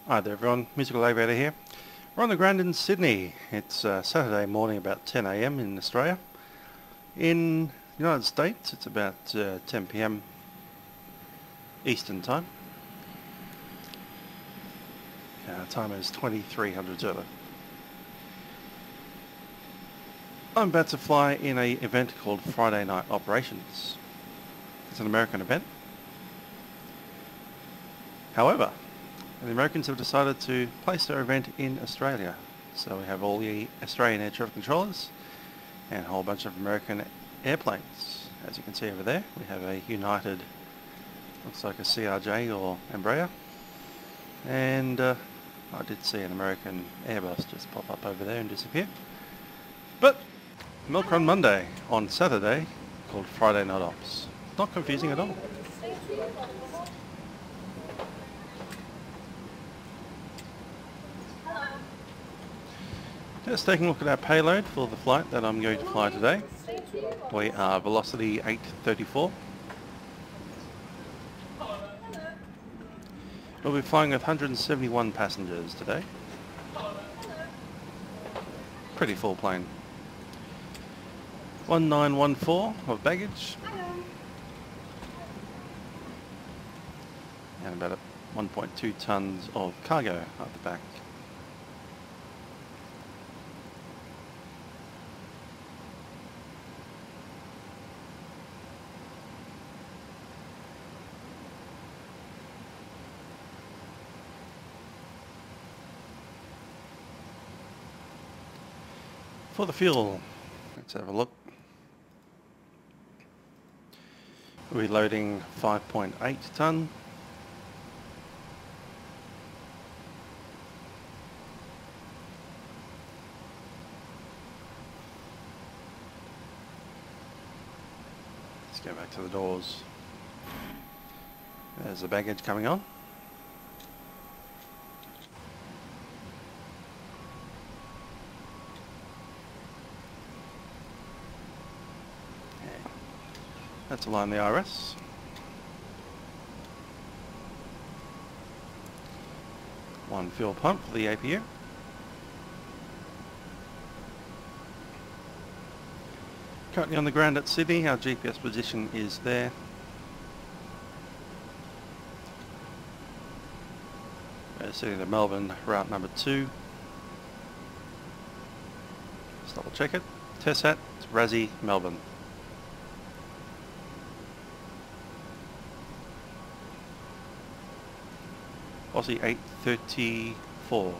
Hi there everyone, Musical Aviator here. We're on the ground in Sydney. It's Saturday morning about 10 AM in Australia. In the United States it's about 10 PM Eastern time. Time is 2300 Zulu. I'm about to fly in an event called Friday Night Operations. It's an American event. However, the Americans have decided to place their event in Australia. So we have all the Australian air traffic controllers and a whole bunch of American airplanes. As you can see over there, we have a United, looks like a CRJ or Embraer. And I did see an American Airbus just pop up over there and disappear. But Milk Run Monday on Saturday, called Friday Night Ops. Not confusing at all. Just taking a look at our payload for the flight that I'm going to fly today. We are Velocity 834. We'll be flying with 171 passengers today. Pretty full plane. 1914 of baggage. And about 1.2 tons of cargo at the back. For the fuel, let's have a look. We'll be loading 5.8 tonne. Let's go back to the doors. There's the baggage coming on. Let's align the IRS. One fuel pump for the APU. Currently on the ground at Sydney, our GPS position is there. Sydney to Melbourne, route number 2. Let's double check it. TESAT, Razzie, Melbourne. Aussie 834.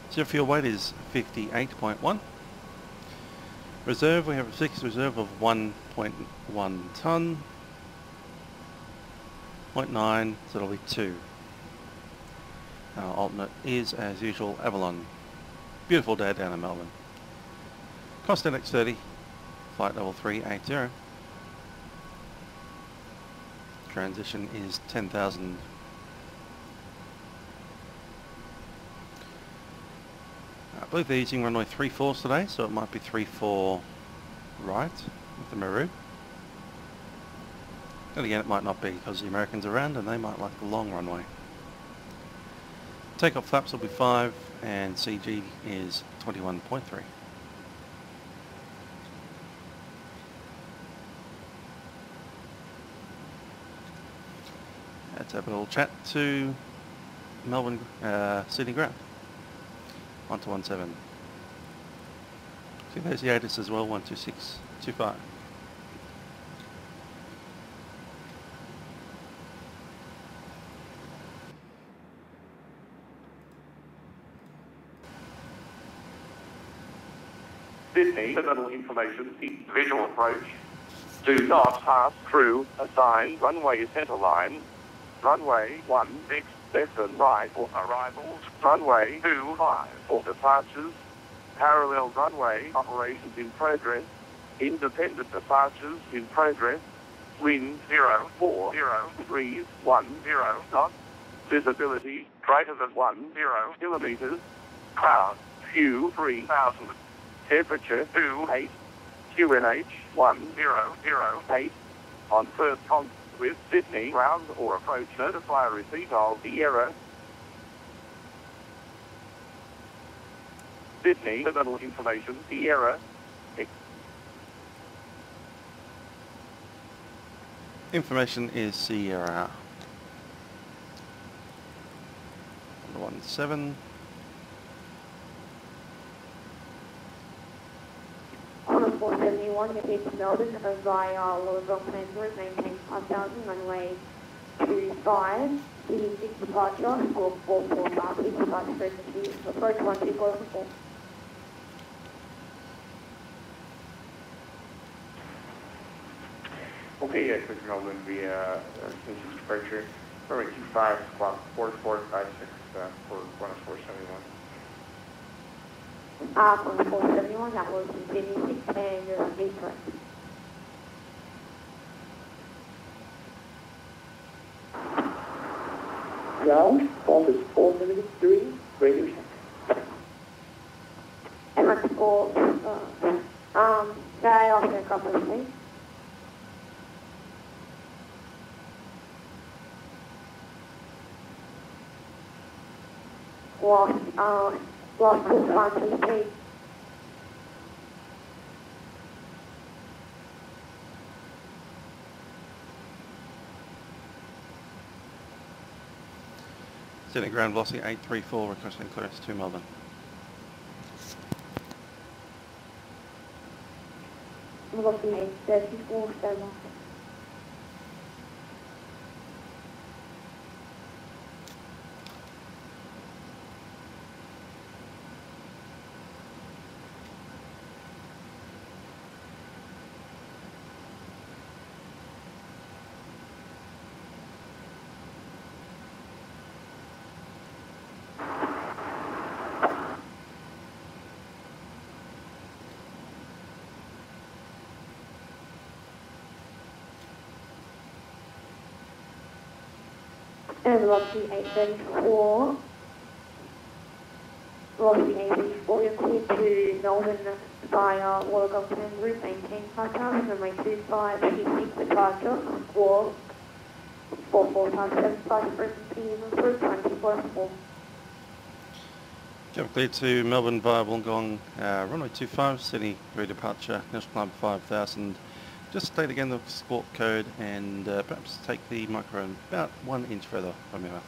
So fuel weight is 58.1. Reserve, we have a fixed reserve of 1.1 tonne. 0.9, so it'll be 2. Our alternate is, as usual, Avalon. Beautiful day down in Melbourne. Cost NX30, flight level 380. Transition is 10,000. I believe they're using runway 34 today, so it might be 34 right with the Meru. And again, it might not be because the Americans are around and they might like the long runway. Takeoff flaps will be 5 and CG is 21.3. Let's have a little chat to Melbourne, Sydney ground. 1217. See there's the ATIS as well, 12625. Sydney, terminal information, visual approach. Do not pass through assigned runway center line. Runway 16 left and right for arrivals. Runway 25 for departures. Parallel runway operations in progress. Independent departures in progress. Wind 040 knots. Visibility greater than 10 kilometers. Crowd few 3000. Temperature 28. QNH 1008 on first contact with Sydney, ground or approach, notify receipt of the error. Sydney, terminal information, the error. Information is Sierra. 17. On 471, head to Melbourne via Wollongong Plan Route, maintain 5000, runway 25, PMDG departure for 445, departure frequency, approach 124. Okay, yeah, click Melbourne via station departure, runway 25, clock 4456 for 471. On 471, that was Sydney 6 and you're on gate correct. Ground, office 473, radio check. Emirates 4, sky off the couple of things. Lost this one to the page. Sydney ground velocity 834, requesting clearance to Melbourne. Velocity 34, so and velocity 834. Velocity 834, you're cleared to Melbourne via Wollongong Plan Route, maintain 5000, runway 25, P6 departure, for 4457, departure frequency is approved, 24. Jump clear to Melbourne via Wollongong, runway 25, Sydney redeparture, national climb 5000. Just state again the squawk code and perhaps take the microphone about 1 inch further from your mouth.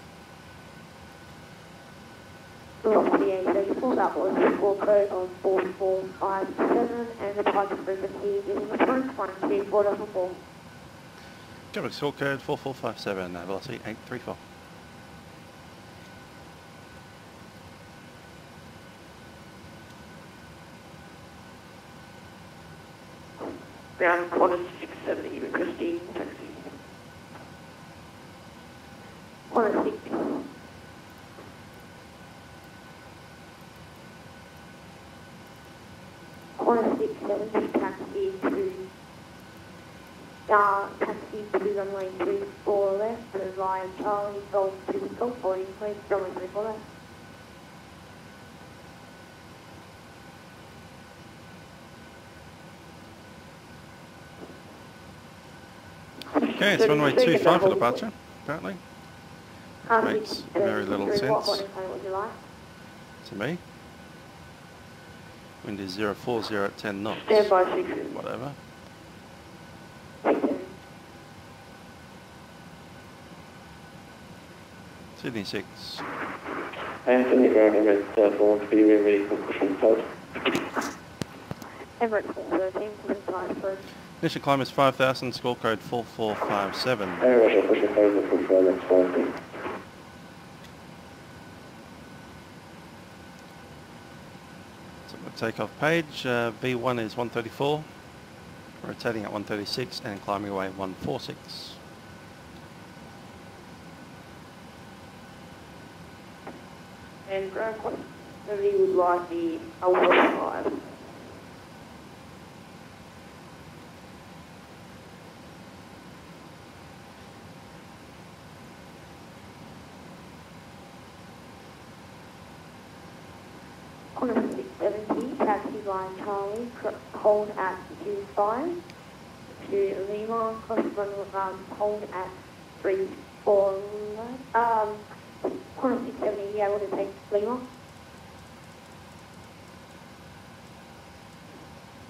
Velocity 834, that was the squawk code on 4457 and the departure frequency is approved, 124.4. Jump squawk code 4457, velocity 834. Ground, quarter 670, requesting taxi. Corner 6. Corner 670, taxi to runway 24 left, and Ryan Charlie, Golf 2 Golf, boarding please, runway 24 left. Okay, it's runway 25 for departure, apparently. Makes very little sense to me. Wind is 040 at 10 knots. Stand by 6. Whatever. Sydney 6. Anthony ground, Emirates 4, be ready for pushing post. Emirates 413, inside first. Initial climb is 5000, score code 4457. Emirates pushing post for further 40. So the takeoff page, V1 is 134, rotating at 136 and climbing away 146. And ground, somebody would like the Alpha 5. Corner 670, taxi by Charlie, hold at 25. To Lima, hold at 34. Corner 670, yeah, what did it take? Lima?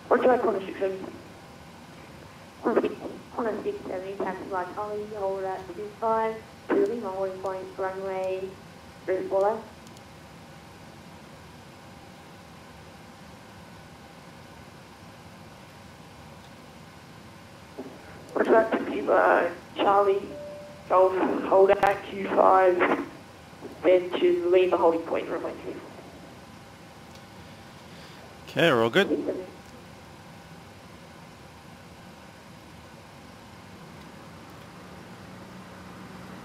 Or do I corner 670? Corner 670, taxi by Charlie, hold at 25. To Lima, holding point, runway 34. Contract taxi by Charlie, Golf, hold at Q5, then to Lima holding point, runway 34. Okay, we're all good.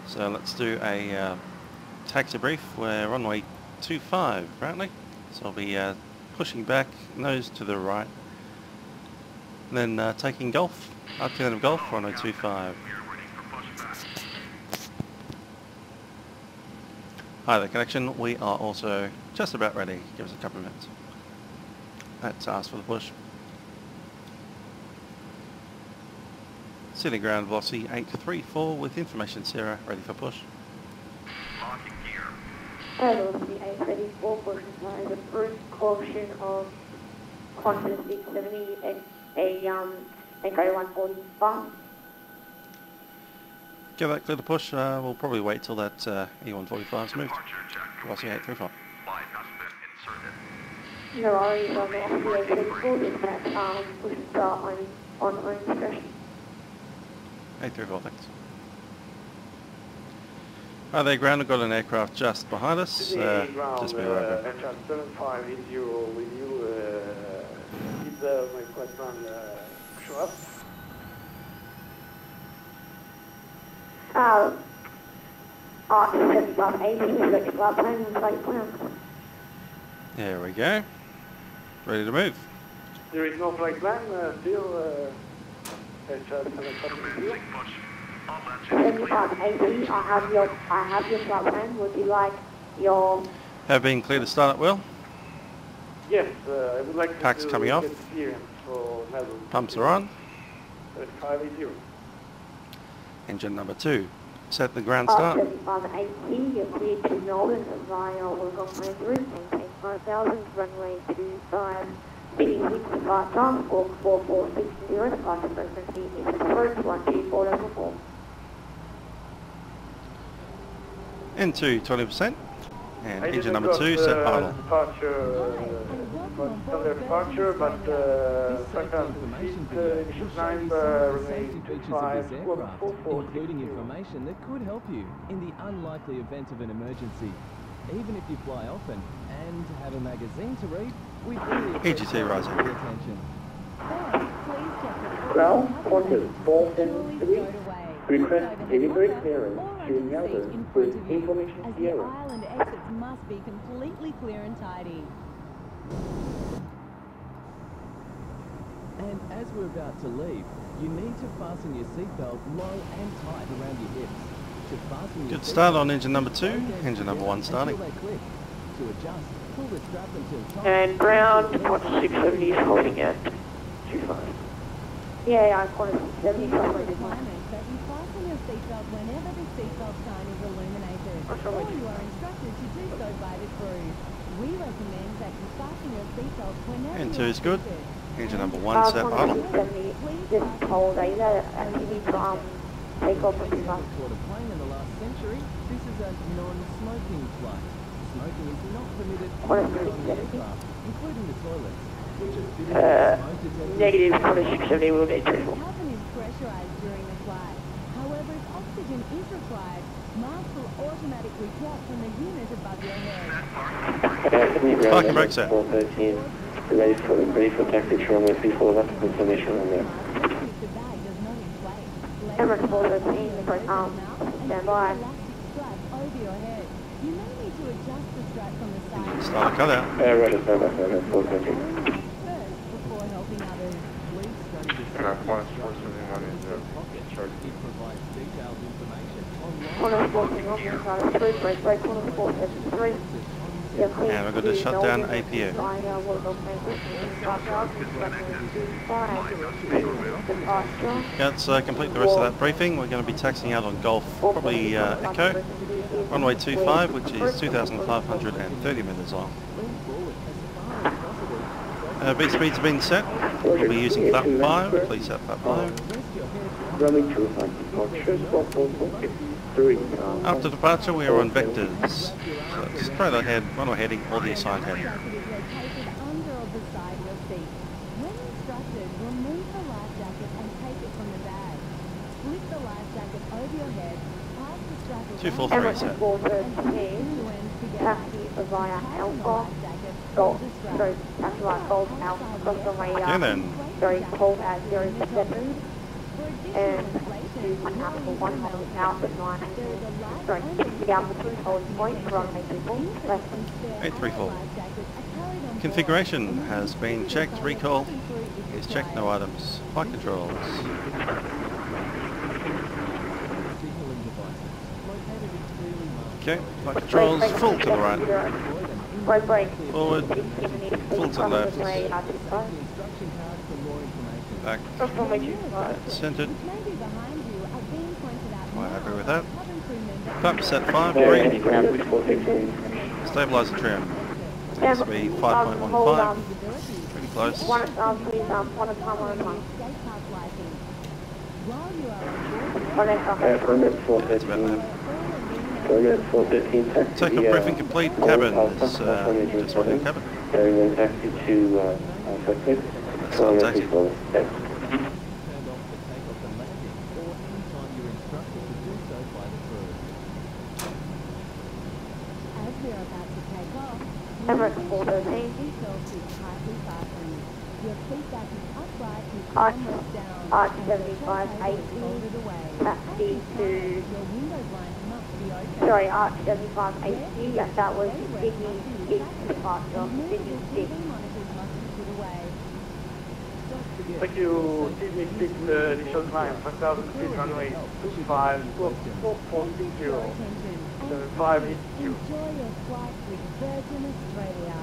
So let's do a taxi brief. We're runway 25 apparently. So I'll be pushing back, nose to the right, and then taking Golf, alternative Golf, runway 25. Hi there, connection. We are also just about ready. Give us a couple of minutes. Let's ask for the push. Sydney ground velocity 834 with information Sierra, ready for push. Velocity 834, pushing by the first caution of Qantas 670 and Echo 145. Give that clear to push. We'll probably wait till that E145's moved. Velocity 835. No worries, I'm off the 834, just that push and start on own discretion. 834, thanks. Hi there, ground. We've got an aircraft just behind us. Just be right back. Engine 7580 with you, is my question show up? Arctic 7580, select flight plan and flight plan. There we go. Ready to move. There is no flight plan still, engine 7580. 7580, I have your flight plan. Would you like your... Have been clear to start at will. Yes, I would like Pack's to coming off. experience for Melbourne. Pumps are on. 7580. Engine number 2. Set the ground start. 7580, you're cleared to Melbourne via Wollongong Main Route, maintain 5000, runway 25, Sydney 6 departure, squawk 4460, departure frequency is approach 12404. Into 20%. And engine number 2 set idle. Departure, but 5,000 feet, initial climb, remain 25, including information that could help you in the unlikely event of an emergency. Even if you fly often and have a magazine to read, we really appreciate your rising. attention. Well, Qantas 473, request delivery clearance to Melbourne with information as the Sierra. island exits must be completely clear and tidy. And as we're about to leave, you need to fasten your seatbelt low and tight around your hips. To fasten your Good start on seatbelt, engine number 2. hold Engine number 1 until starting. they click. To adjust, pull the strap until tight. And ground, Qantas 670 is holding at 25. Yeah, I Qantas 670, The runway 25. requirement is that you fasten your seatbelt whenever the seatbelt sign is illuminated, or you are instructed to do so by the crew. We recommend that you fasten your seatbelt whenever And you 2 is good. are Engine number 1 set Qantas idle. 670, just hold either, and you need to take off from the Caught a plane in the last century, this is a non-smoking flight. Smoking is not permitted What is anywhere on the 670? aircraft, including the toilets, which are fitted with smoke detectors. Negative, Qantas 670 will need The 24. cabin is pressurized during the flight. However, if oxygen is required, masks will automatically drop from the unit above your head. Parking brake set. 413, ready for taxi to runway 34, that's the confirmation on there. The bag does not inflate. Emirates 413, stand by. Strap over your head. You may need to adjust the strap from the side. Start a cutout. Right, stand by, 413. First, before helping others. Please study the Qantas safety 471 is pocket. It provides detailed information on Qantas 471, Qantas 3, break, Qantas 473. And we're going to shut down APU. Let's complete the rest of that briefing. We're going to be taxiing out on Golf, probably Echo, runway 25, which is 2,530 metres long. B speeds have been set. We'll be using flap 5. Please set flap 5. After departure, we are on vectors. So straight ahead, runway heading, or the assigned heading. When instructed, remove the life jacket and take it from the bag. Slip the life jacket over your head, pass the strap 243 set. Taxi via Alpha, Golf, sorry, taxi via Golf Alpha, across the way Okay then. sorry, hold at 07, and to Apple 1 hold out at 9, sorry, 60 altitude, hold point, runway 24, left. 834. Configuration has been checked. Recall is checked. No items. Flight controls. Okay, flight controls full to the right. Forward, full to the left. Back. Centered. Quite happy with that. Flap set 5, green. Stabilizer trim. Seems to be 5.15. Pretty close. One at a time. That's about that. Take a briefing complete. Cabin is just waiting cabin. Taxi to That's our taxi. Emirates 413. Arch 75 80. Taxi to... Sorry, Arch 75 80. Yes, that was Sydney 6 departure. Sydney 6. Thank you, Sydney 6, initial climb, 5,000 feet, runway 25, 440, 7580. Enjoy your flight with Virgin Australia.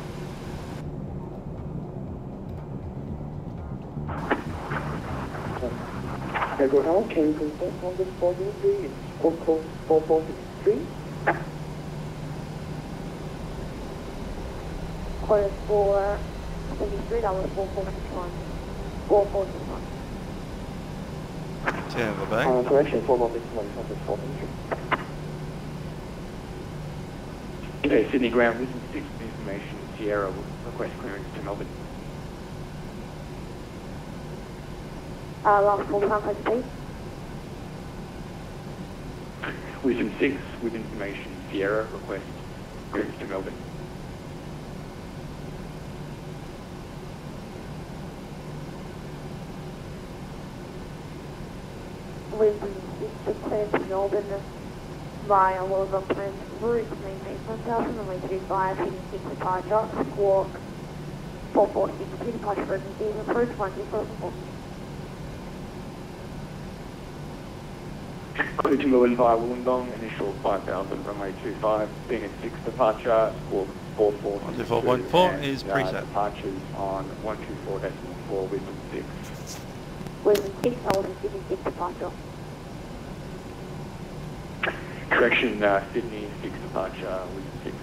Go down, can you confirm on the 403? It's 443? Quarter 473, that was 441. 441. 10 of the back. Correction, 441, not the 400. Okay, Sydney ground, listen to 6 information, Sierra will request clearance to Melbourne. Last full time, please. Wisdom 6 with information, Sierra request clearance to Melbourne. Wisdom 6 clearance to Melbourne via Wollongong Plans route, maintain 1000, runway 25, heading 6 departure, squawk 446, departure emergency, approved 124. Clear to Melbourne via Wollongong, initial 5,000, runway 25, being at 6 departure, squawk 446. 124.4 is preset. Departures on 124.4, Wisdom 6. Wisdom 6, holding Sydney 6 departure. Correction, Sydney 6 departure, Wisdom 6.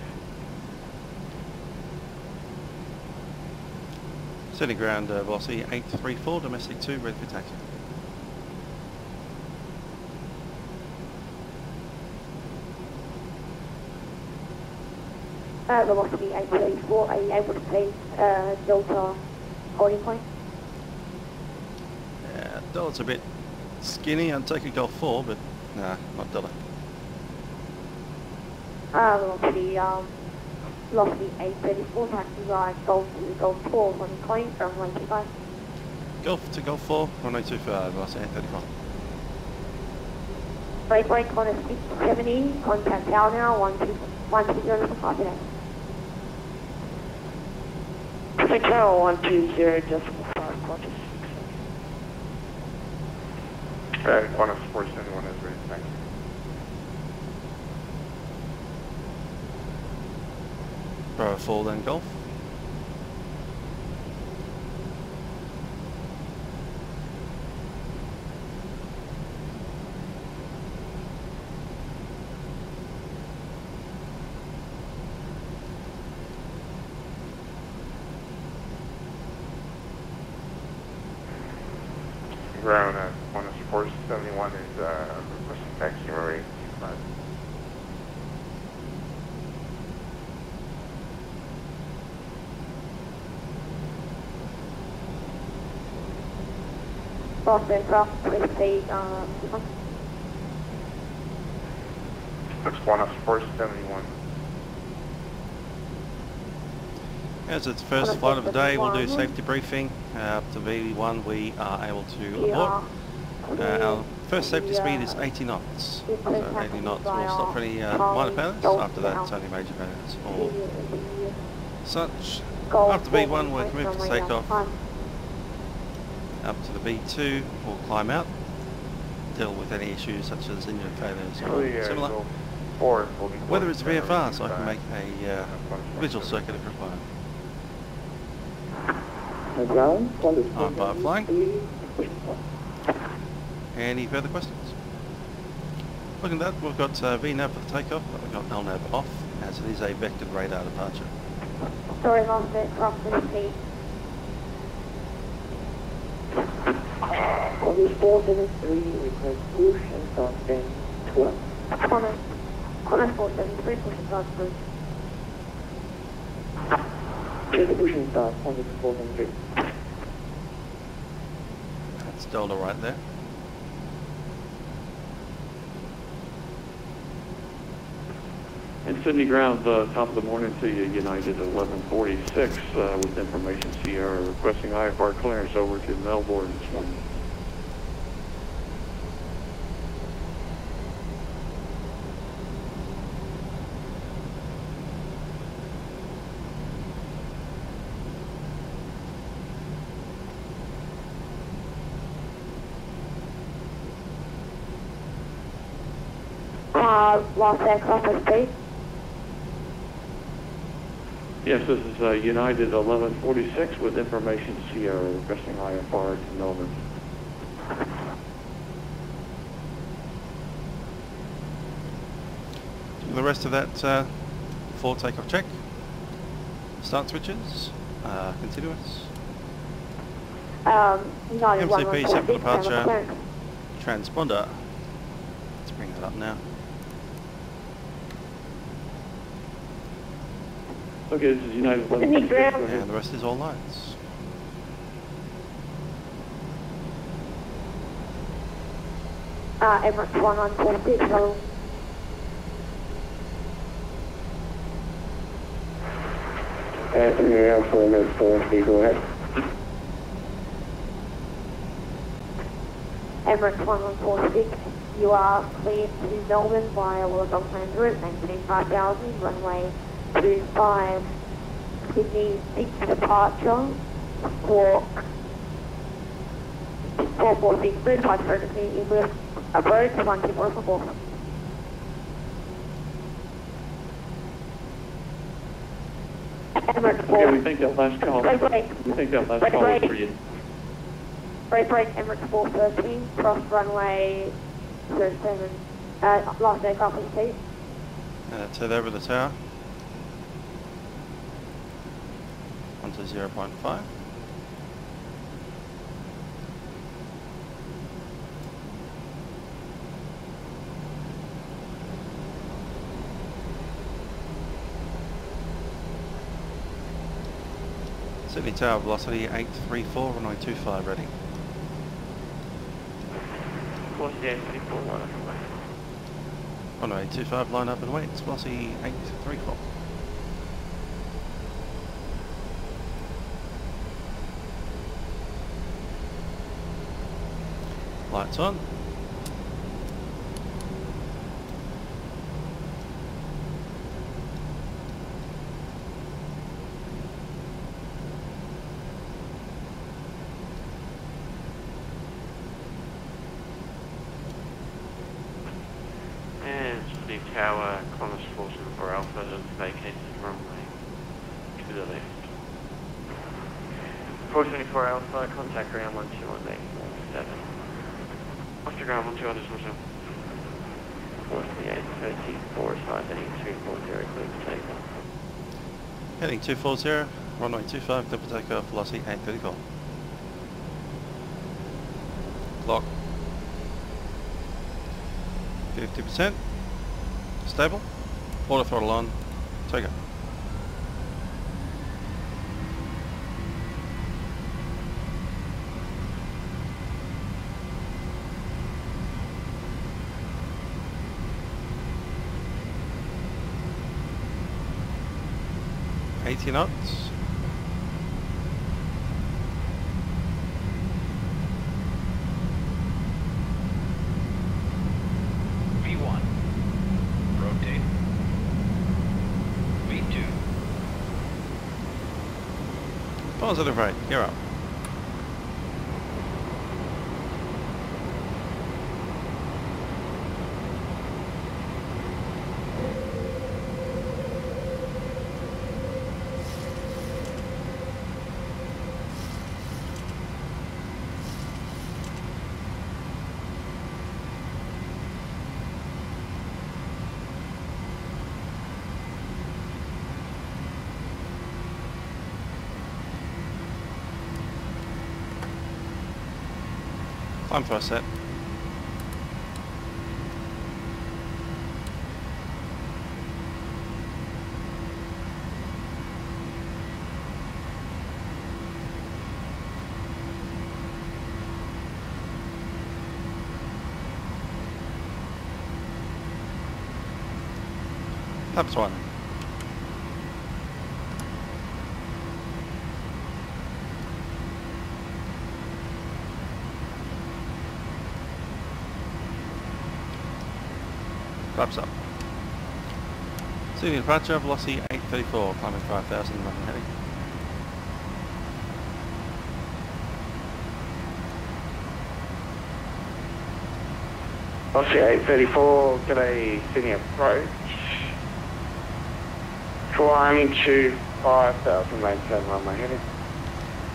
Sydney ground, Velocity 834, domestic 2, ready for taxi. Velocity 834, are you able to see Delta holding point? Yeah, Delta's a bit skinny. I'd take a Golf 4, but nah, not Delta. Velocity 834, taxi via Golf 4, holding point from 125. Golf to Golf 4, 125, Velocity 834. Break on a 670, contact tower now, 120 for today. Contact tower 120.5, Qantas 6. Qantas 471 is ready, thank you. 1 Bravo 4 then Golf. Ground at 10471 is requesting taxi runway 25. Lost aircraft, please stay, That's 10471. As it's the first flight of the day, we'll do a safety briefing. Up to V1 we are able to abort. Our first safety speed is 80 knots. So 80 knots will stop for any minor failures. After that it's only major failures or such. After V1 we're cleared for takeoff. Up to the V2 we'll climb out. Deal with any issues such as engine failures or similar. Whether it's VFR, so I can make a visual circuit if required. I'm bar flying. Any further questions? Looking at that, we've got VNAV for the takeoff, but we've got LNAV off, as it is a vectored radar departure. sorry, lost aircraft, please stay. Only 473, request push and start then 12. Connor 473, push and start through. Just push and start, only 473. That's Delta right there. And Sydney ground, top of the morning to you, United 1146, with information Sierra requesting IFR clearance over to Melbourne this morning. Lost aircraft, please stay. Yes, this is United 1146 with information Sierra requesting IFR to Melbourne. The rest of that full takeoff check. Start switches, continuous. MCP set for departure. Transponder. Let's bring that up now. Okay, this is United 1146. And the rest is all lights. Emirates 1946, hello. Air 4 minutes 4, go ahead. Emirates 1146, you are cleared to Melbourne via Wollongong Plans route, maintain 5000, runway 25, Sydney 6 departure, squawk 446, bridge 500 feet, English, approach 12444. Emirates 4. Okay, we think that last call. We think that last call was for you. Break, Emirates 413, cross runway 07, last aircraft please. Head over the tower. Onto 0.5. Sydney Tower velocity 834, runway 25 ready. Runway 25 line up and wait, it's velocity 834. Lights on. And Sydney Tower, Connors Force Number Alpha, vacated runway the left. 424 Alpha, contact ground 121.7. After ground 121.7. 428, 34, 240, clear for takeoff. Heading 240, runway 25, clear for takeoff, velocity 834. Clock 50%, stable, auto throttle on, take it. $80 knots. V1. Rotate. V2. Positive rate, you're up. Time for a set. Flaps 1. Flaps up. Sydney departure, velocity 834, climbing 5,000, running heading. Velocity 834, g'day, Sydney approach. Climb to 5,000, maintain runway heading.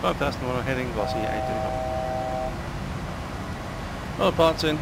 5,000, runway heading, velocity 834. All parts in.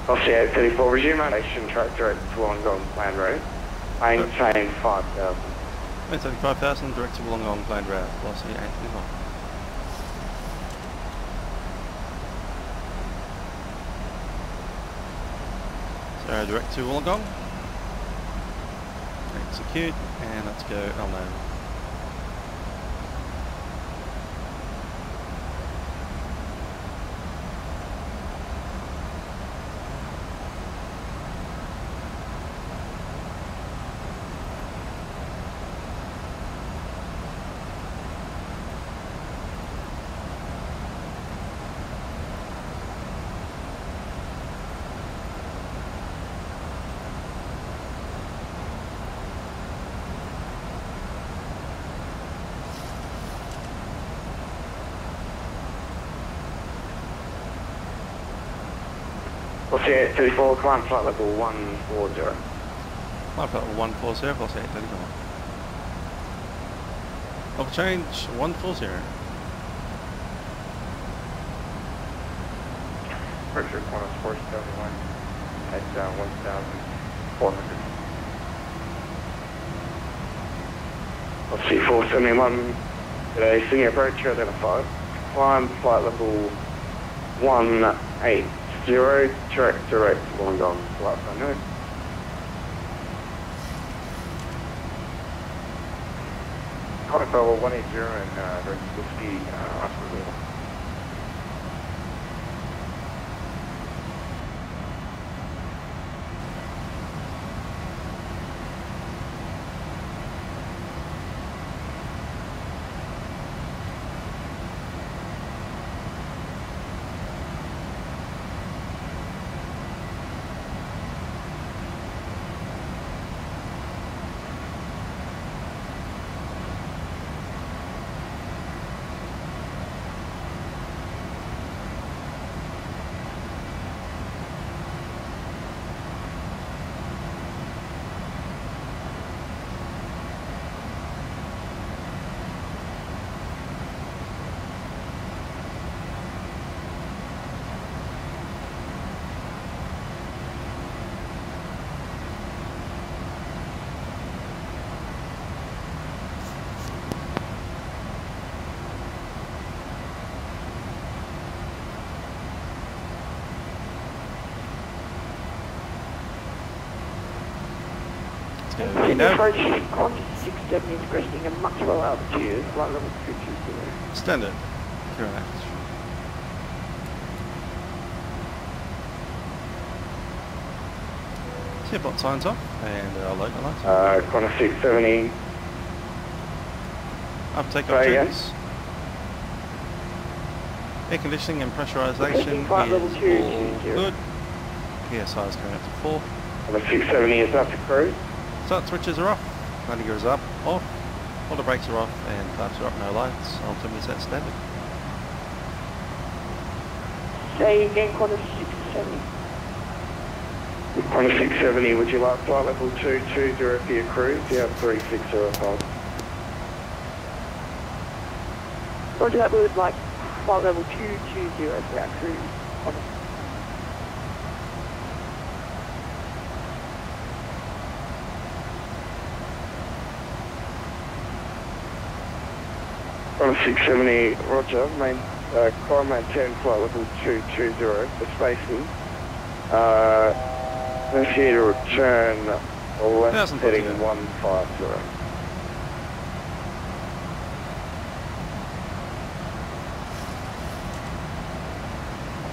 Velocity 834, resume rotation, track direct to Wollongong planned route. Maintain 5,000. Maintain 5,000, direct to Wollongong planned route, velocity 834. So direct to Wollongong. Execute, and let's go LNO. Velocity 834, climb flight level 140. Climb flight level 140, velocity 834. Level change 140. Pressure 471 at 1,400. Velocity 471, today Sydney approach identified. Climb flight level 180, track direct to Wollongong, flight FNO. Contact level 180 and direct to Whiskey, Oscar. It's going to be Sydney no. approach onto 670 is cresting a much lower altitude, flight level 220. Standard. Correct. Seatbelt signs off and load the lights. Qantas 670. Uptake Try opportunities. Air conditioning and pressurization is Flight level all 220. good. PSI is going up to 4. Qantas 670 is up to cruise. Start switches are off. Landing gear is up, off. All the brakes are off and flaps are up, no lights. Ultimate is set standard. Say again, Qantas 670. Qantas 670, would you like flight level 220 for your cruise? You have 3605. Roger that, we would like flight level 220 for our cruise. Qantas 670, roger, climb maintain flight level 220 for spacing. Let's here to return left heading 150.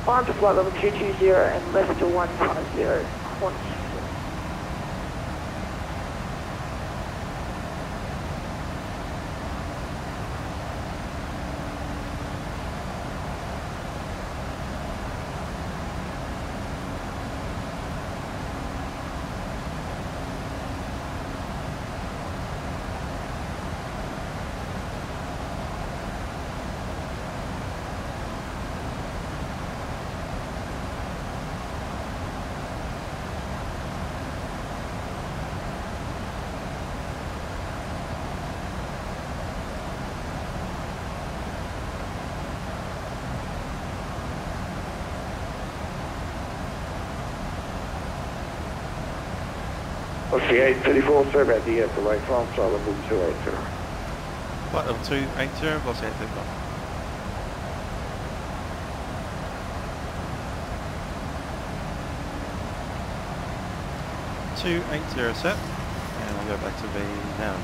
On to flight level 220 and left to 150. Qantas. Aussie 834, sorry about the delay from flight level 280. Flight level 280, Aussie 834. set, and we'll go back to V now.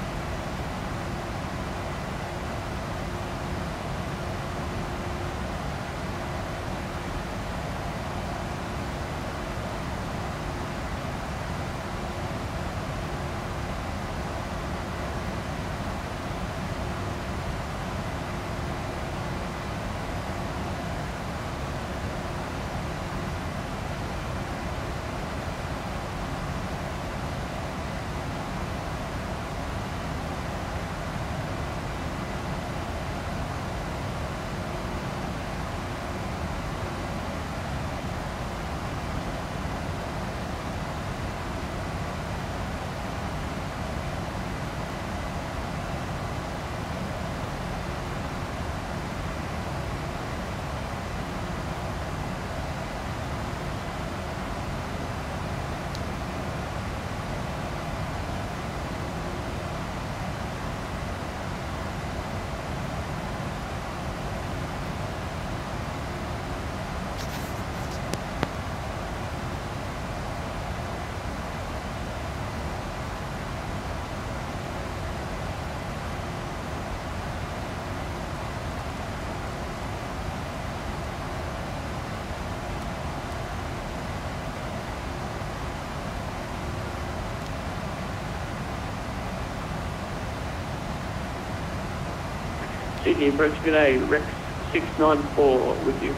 Sydney approach today, Rex 694 with you.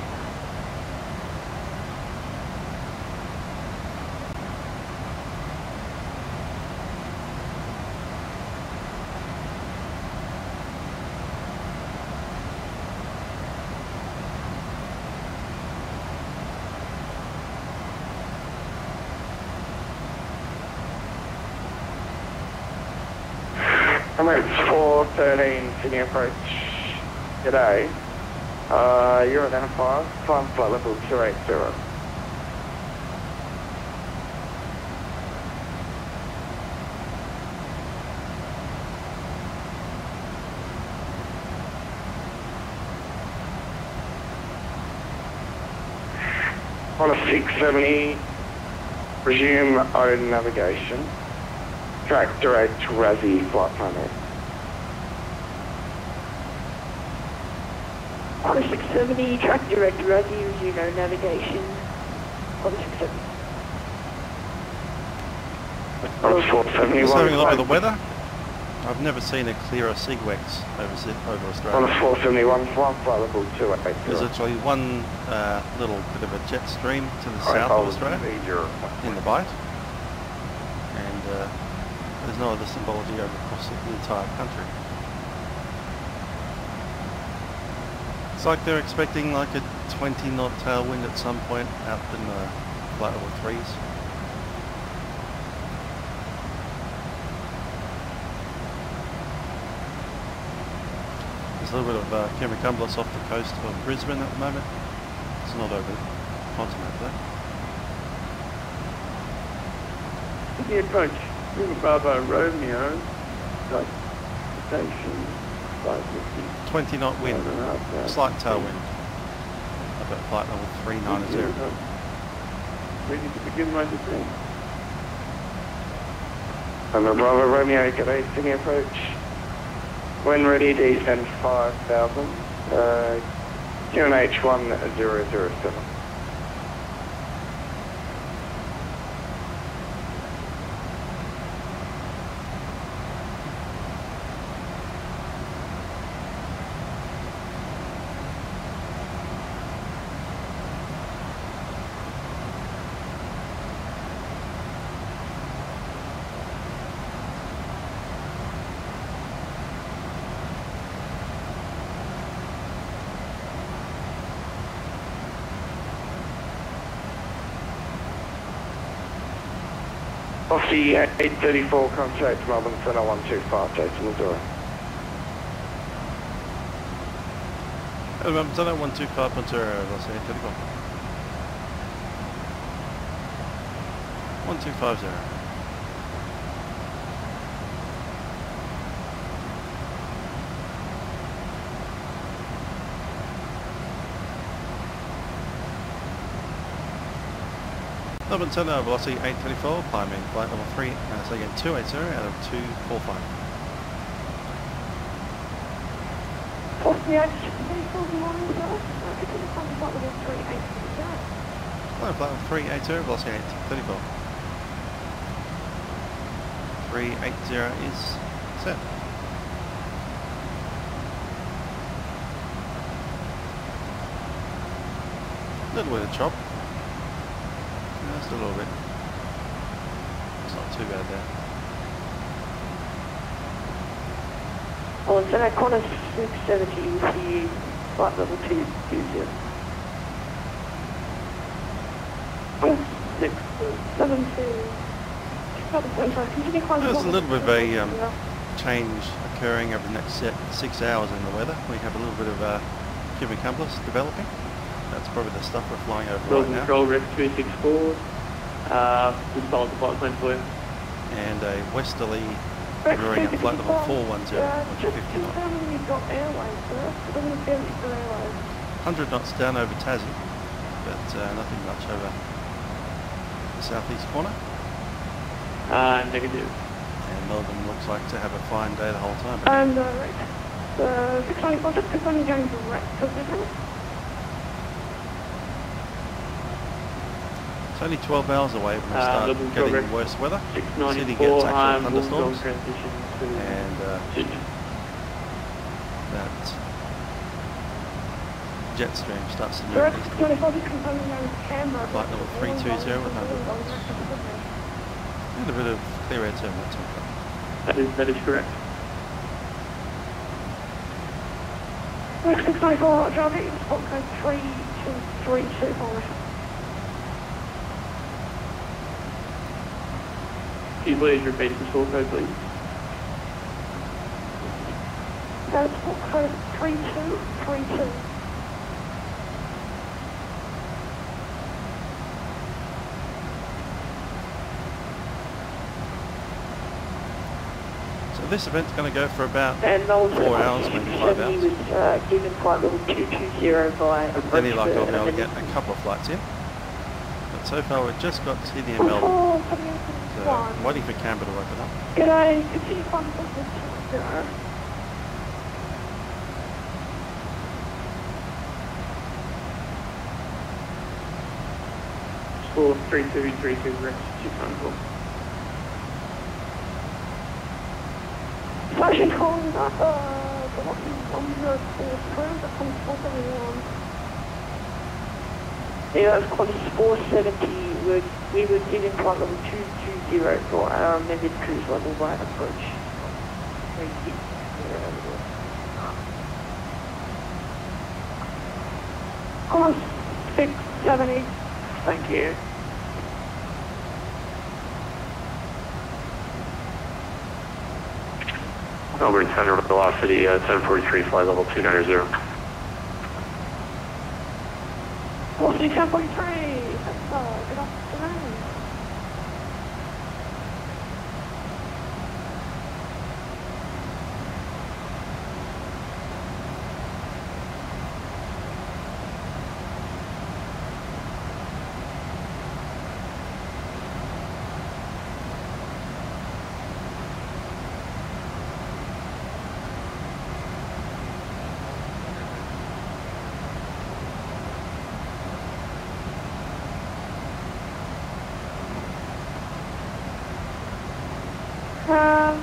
Emirates 413 Sydney approach today. You're identified, climb flight level 280. On a 670, resume own navigation. Track direct Razzie, flight primary. Qantas 670, track direct Razzie, resume navigation. Qantas 670. Qantas 471. Just having a look at the weather. I've never seen a clearer SIGWEX over Australia. Qantas 471, flight level 280. There's actually one little bit of a jet stream to the south of Australia in the Bight, and there's no other symbology over across the entire country. It's like they're expecting like a 20 knot tailwind at some point out in the flight level 3s. There's a little bit of cumulus off the coast of Brisbane at the moment. It's not over the continent though. The approach, Lima Bravo Romeo, station 550. 20 knot wind, slight tailwind. Up at flight level 390. Ready to begin my descent. Lima Bravo Romeo, g'day, Sydney approach. When ready, descend 5000, QNH 1007. Aussie 834, contact Melbourne, FNO 125, Jason Missouri. FNO 125, Montero, Aussie 834. 1250. Melbourne Center, velocity 834, climbing flight level 3, so again 280 out of 245. Aussie 834, flight level 380. Flight level 380, velocity 834. 380 is set. Little bit of chop. Just a little bit. It's not too bad there. Oh, so that Qantas 670 with you, flight level 220. 672. There's a little bit of a change occurring over the next 6 hours in the weather. We have a little bit of cumulus developing. That's probably the stuff we're flying over right now. Control Rec 364. Just follow the flight plan for you. And a westerly brewing at flight level 410, which is 50 knots. 100 knots down over Tassie, but nothing much over the southeast corner. Negative. And Melbourne looks like to have a fine day the whole time. And right. 694, just confirming going direct position. It's only 12 hours away when we start getting worse weather. City gets actual thunderstorms. And that jet stream starts to move eastward. Flight level 320 with 100 knots. And a bit of clear air turbulence on top. That is correct. 694, Roger, I'll get you spot code 3235. Can you please repeat the spot code, please? Spot code 3232. So this event's going to go for about 4 hours, maybe 5 hours. Was given flight level 220 by Any luck I'll be able to get a couple of flights in. But so far we've just got Sydney and Melbourne. So I'm waiting for Canberra to open up. G'day, could you find something to know? School 3232 Rex 200. Station calling up, the Lockheed 104 that comes 471. Yeah, that's close 470. We would get in flight level 220 for our amended cruise level by approach. Course 670. Thank you. Melbourne Center velocity 1043, flight level 290. Velocity 1043. Good afternoon.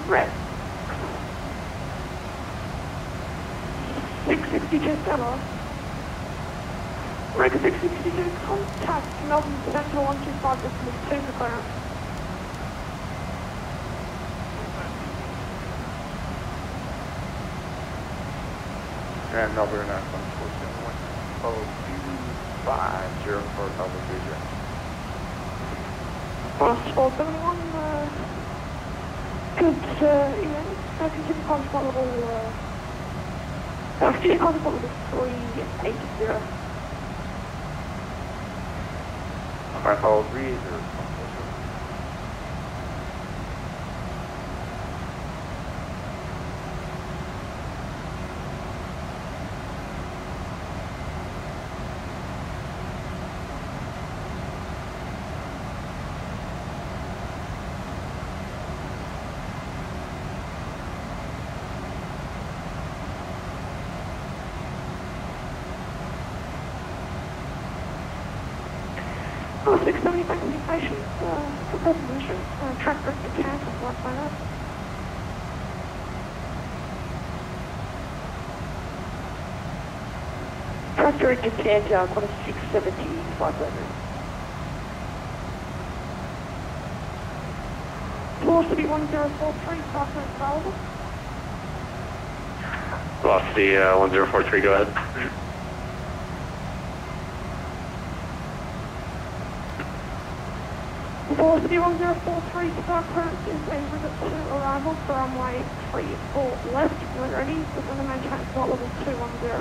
Red. 662 Stella. Red 662, contact Melbourne Central 125 decimal 2 for clearance. And Melbourne 147, follow 250 for Melbourne Vision. Cross 471, good, continue contact level, continue contact level 380. Alright, follow 380. Oh, 670 communication, for resolution, track director cancel, like that. Track director cancel, I've got a 670, 500. Velocity 1043, passing available. Velocity 1043, go ahead. Velocity 1043, start clearance is a visit to arrival for runway 34 left. When ready, we're going to maintain flight level 210.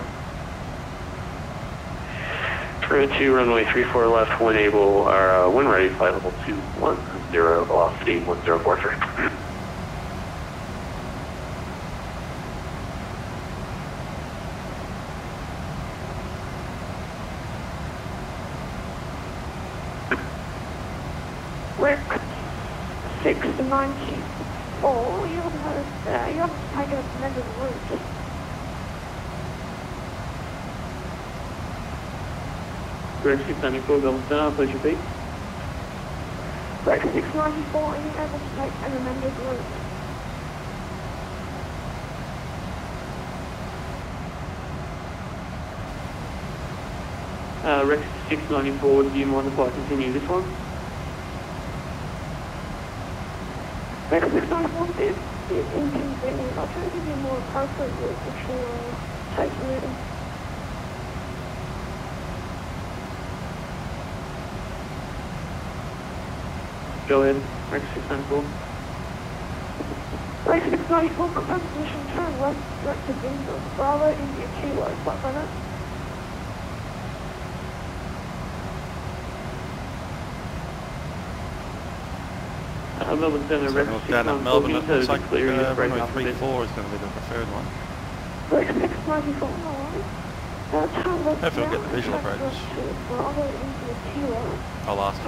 For 2, runway 34 left, when able, our when ready, flight level 210, velocity 1043. Rick 694, you haven't taken a tremendous route. Rick 694, Melbourne Center, please repeat. Rick 694, are you able to take an amended route? Rick 694, do you mind if I continue this one? Rick 694 is inconvenient. I'll try to give you a more appropriate route which will take a minute. Go ahead, Rick 694. Rick 694, proposed position, turn left, direct to Bingo, Bravo, India, Kilo, flight minute. Melbourne Center, Rick Down at 694, Melbourne, it looks like clear your break runway after this. 34 is going to be the preferred one. Rick 694, no worries. Hopefully we'll get the visual approach. I'll ask him.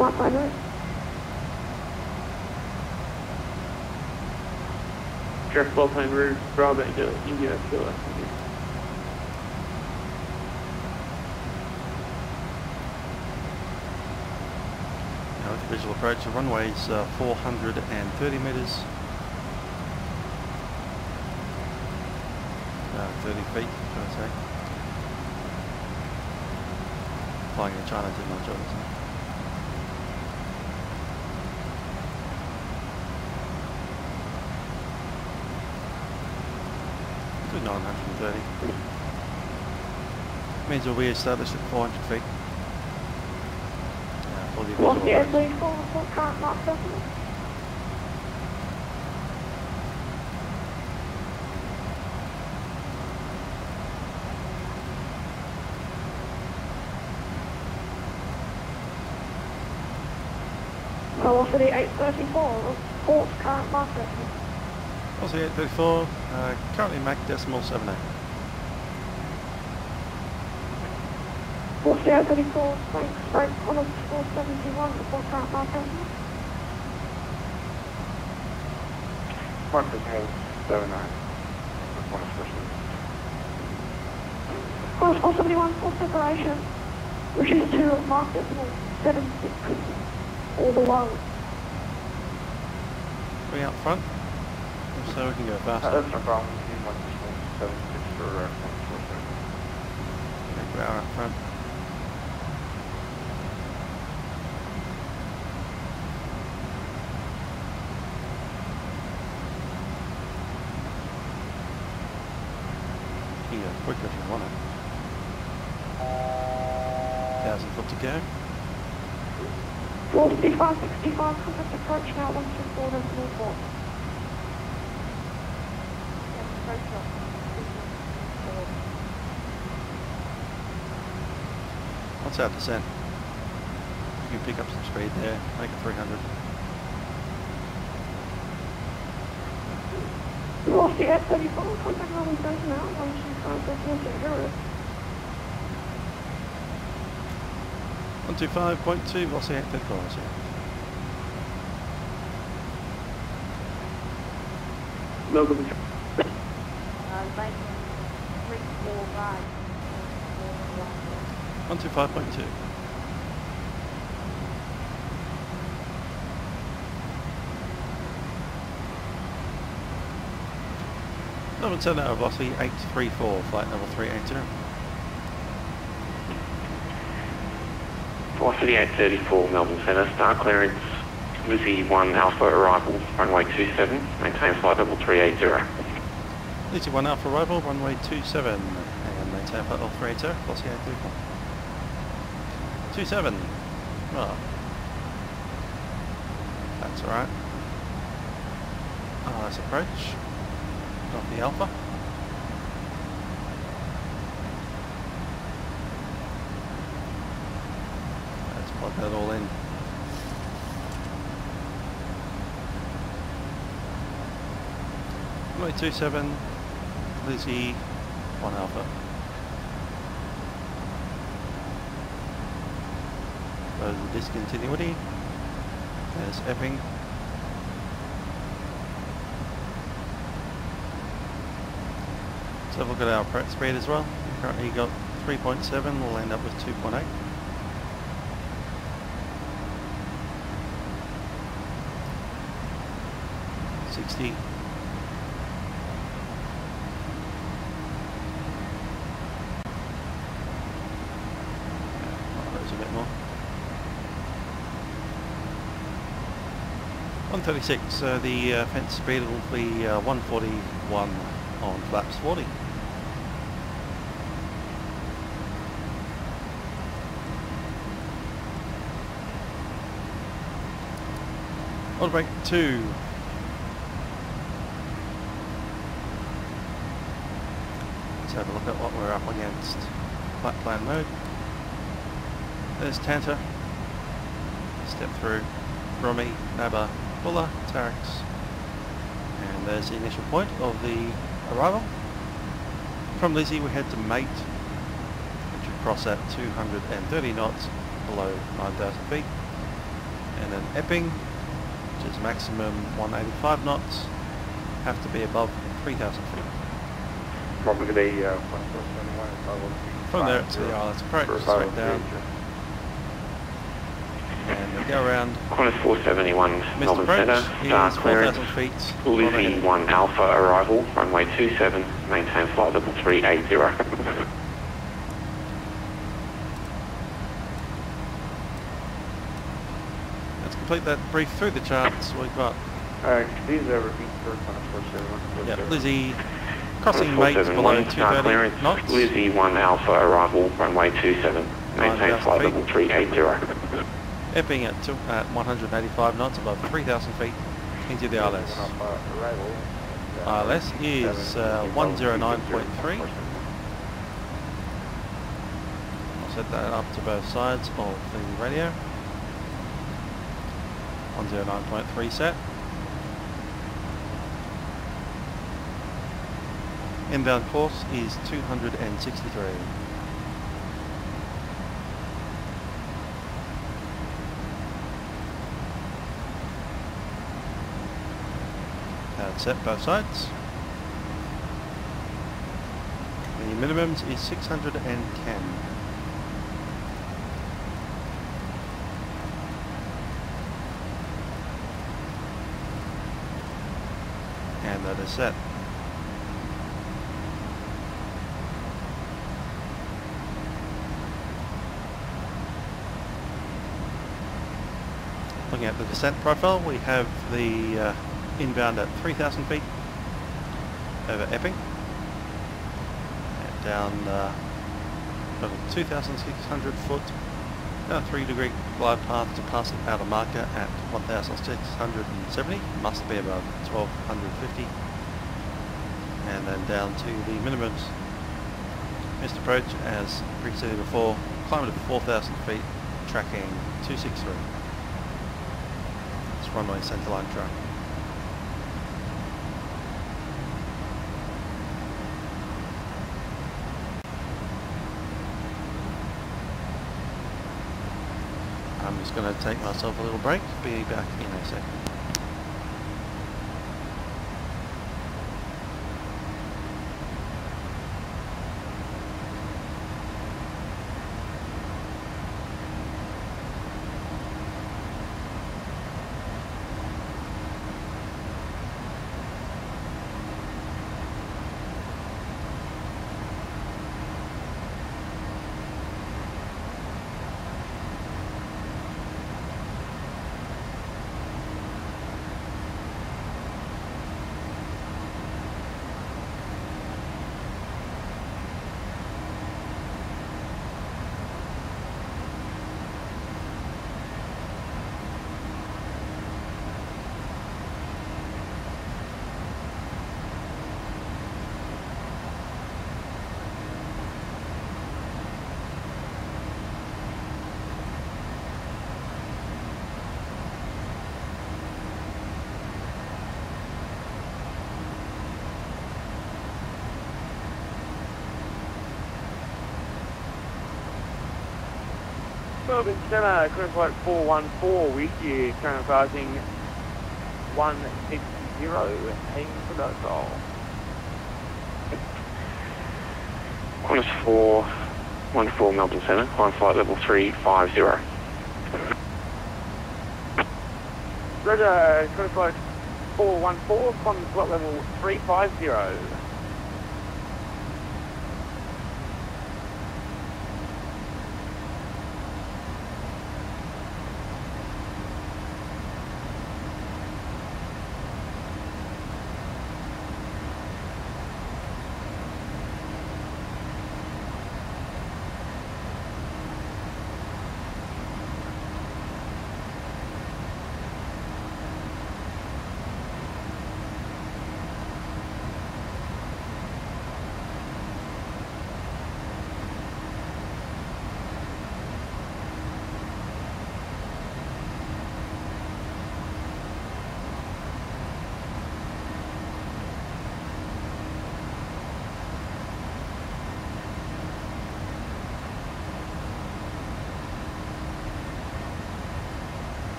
Direct well-timed route, Bravo into India, Kilo. Now with the visual approach, the runway's 430 metres. 30 feet, should I say. Flying in China too much, obviously. To 930. Means we'll be established at 400 feet. For the visual approach. Velocity 834, port current market. Aussie 834, currently Mach decimal 78. Velocity 834, straight on 471, port current market. Mark decimal 79. One especially. 471, full separation, which is to mark decimal 76. All the way. Bring out front, so we can go faster. That's no problem. We need 176 for 147. Okay, we are up front. You can go quicker if you want it. 1,000 foot to go. 465, 65, contact approach now, 124, decimal 4. What's our descent? You can pick up some speed there, make it 300. Velocity at 34, contact rolling base now, 125, decimal 0. 125.2, velocity 834, I see. Melbourne. 125.2. Melbourne Center, velocity 834, flight level 380. Velocity 834, Melbourne Centre, star clearance, Lizzie 1 Alpha arrival, runway 27, maintain flight level 380. Lizzie 1 Alpha arrival, runway 27, and maintain flight level 380, velocity 834. 27, well, that's alright. Let's approach, got the Alpha. Plug that all in. Runway 27, Lizzie 1 Alpha. There's the discontinuity. There's Epping. So have a look at our approach speed as well. We've currently got 3.7, we'll end up with 2.8. There's a bit more. 136, so the fence speed will be 141 on flaps 40. Auto brake 2. Let's have a look at what we're up against. Flat plan mode. There's Tanta. Step through. Brummy, Nabba, Bulla, Tarex. And there's the initial point of the arrival. From Lizzie we head to Mate. cross at 230 knots below 9,000 feet. And then Epping, which is maximum 185 knots, have to be above 3,000 feet. Probably the 1471. From there it's the ILS approach, straight down. And we go around. Qantas 471, Melbourne Centre, Star clearance. 4,000 feet. Lizzie 1 Alpha arrival, runway 27, maintain flight level 380. Let's complete that brief through the charts. We've got. These are repeat for Qantas 471. Yeah, Lizzie crossing mates below 230 knots. Lizzie 1 Alpha arrival, runway 27, maintain flight level 380. Epping at 185 knots above 3,000 feet into the ILS. ILS is 109.3. I'll set that up to both sides of the radio. 109.3 set. Inbound course is 263. Set both sides. The minimums is 610. And that is set. Looking at the descent profile, we have the inbound at 3,000 feet over Epping, and down 2,600 foot, down a 3-degree glide path to pass the outer marker at 1,670, must be above 1,250, and then down to the minimums. Missed approach, as previously before, climbed to 4,000 feet, tracking 263. It's runway centerline track. I'm just going to take myself a little break, be back in a second. Melbourne Centre, Qantas Flight 414 with you, current passing 160, heading for that goal. Qantas 414 Melbourne Centre, climb flight level 350. Roger, Qantas Flight 414, climb flight level 350.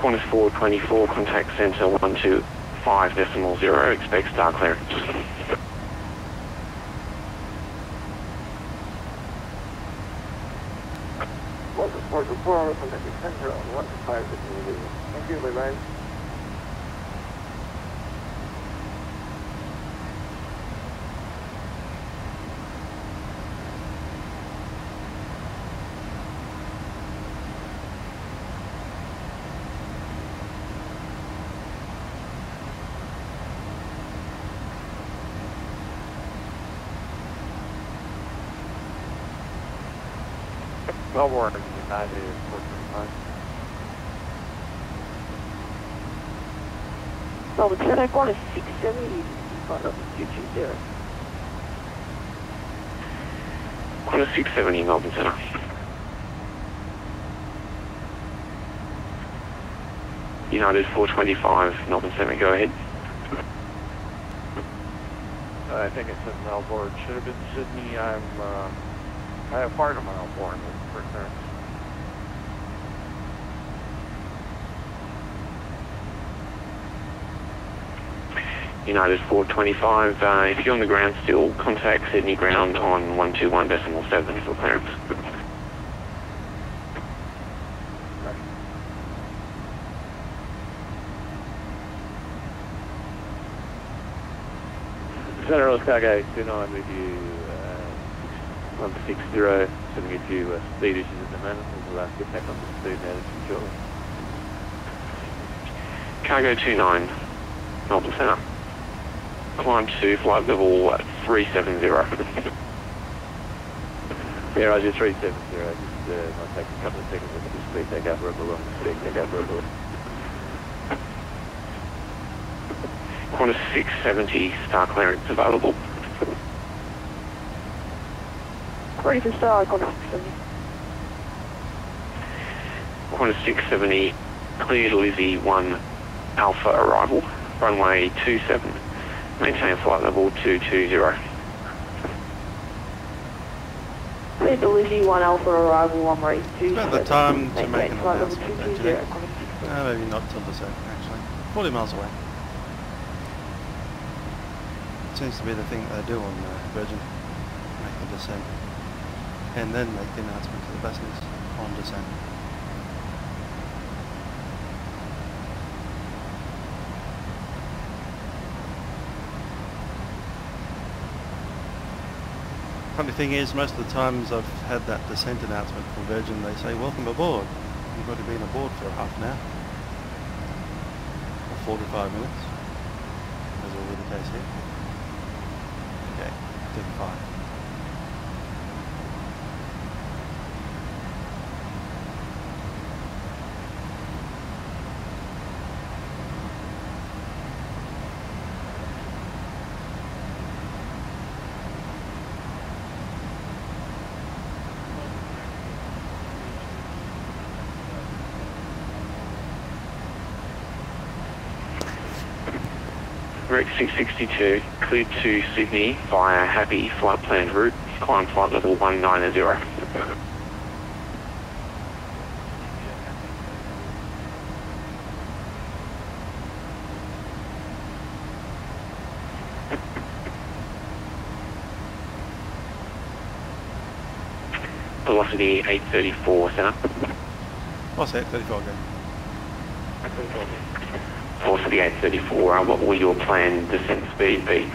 Qantas 424, contact centre 125.0, expect star clearance. Thank you, bye-bye. Melbourne, United, 425. Melbourne Center, Qantas 670, flight level 220. Qantas 670, Melbourne Centre. United 425, Melbourne Centre, go ahead. I think it said Melbourne. Should have been Sydney. I have part of Melbourne for clearance. United 425, if you're on the ground still, contact Sydney ground on 121.7 for clearance. Central Cargo 29 with you, 160, sending a few speed issues at the moment. We'll get back on the speed now shortly. Cargo 29, Melbourne Centre. Climb to flight level 370. Yeah, Roger, 370. Just might take a couple of seconds with the speed takeoff rebel on the speed takeoff rebel. Qantas 670, star clearance available. Ready for star, Qantas 670. Qantas 670, cleared Lizzie 1 Alpha arrival, runway 27. Maintain flight level 220. Cleared Lizzie 1 Alpha arrival, runway 27. About the time to make Maintain an flight level announcement, 220, actually. Qantas 670. Maybe not till December, actually. 40 miles away. Seems to be the thing that they do on Virgin. Make the descent. And then make the announcement to the passengers on descent. Funny thing is, most of the times I've had that descent announcement from Virgin, they say, welcome aboard. You've already been aboard for half an hour. Or 45 minutes. As will be the case here. Okay, 35. Rex 662, cleared to Sydney via Happy flight planned route, climb flight level 190. Velocity 834, centre. What's that? 34 again. Velocity 834, what will your planned descent speed be?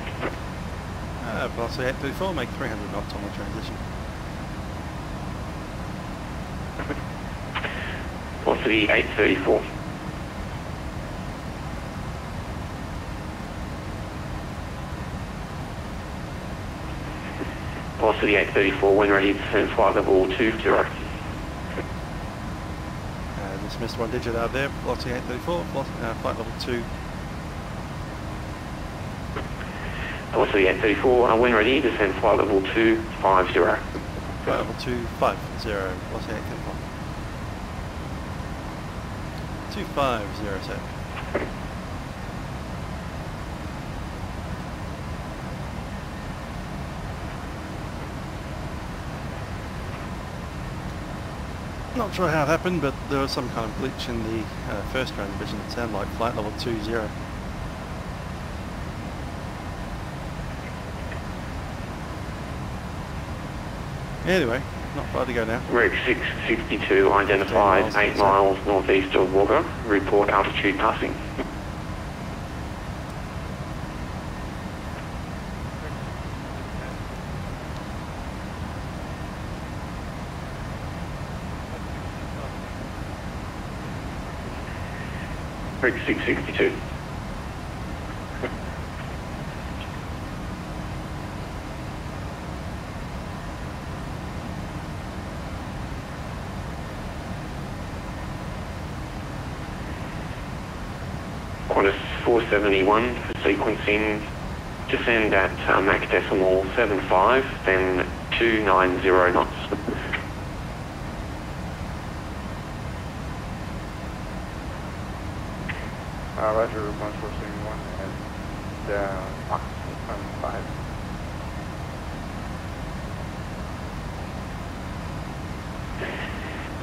Velocity 834, make 300 knots on the transition. Velocity 834. Velocity 834, when ready, descend flight level 20. Just missed one digit out there, velocity 834, flight level 2. Velocity 834, when ready, descend flight level 250. Flight level 250, velocity 834. 250 set. Not sure how it happened, but there was some kind of glitch in the first drone division. It sounded like flight level 20. Anyway, not far to go now. Route 662 identified 8 miles northeast of Walker. Report altitude passing. Route 662. Qantas 471 for sequencing, descend at Mach decimal 75, then 290 knots. Roger, 1471 and Mach 75.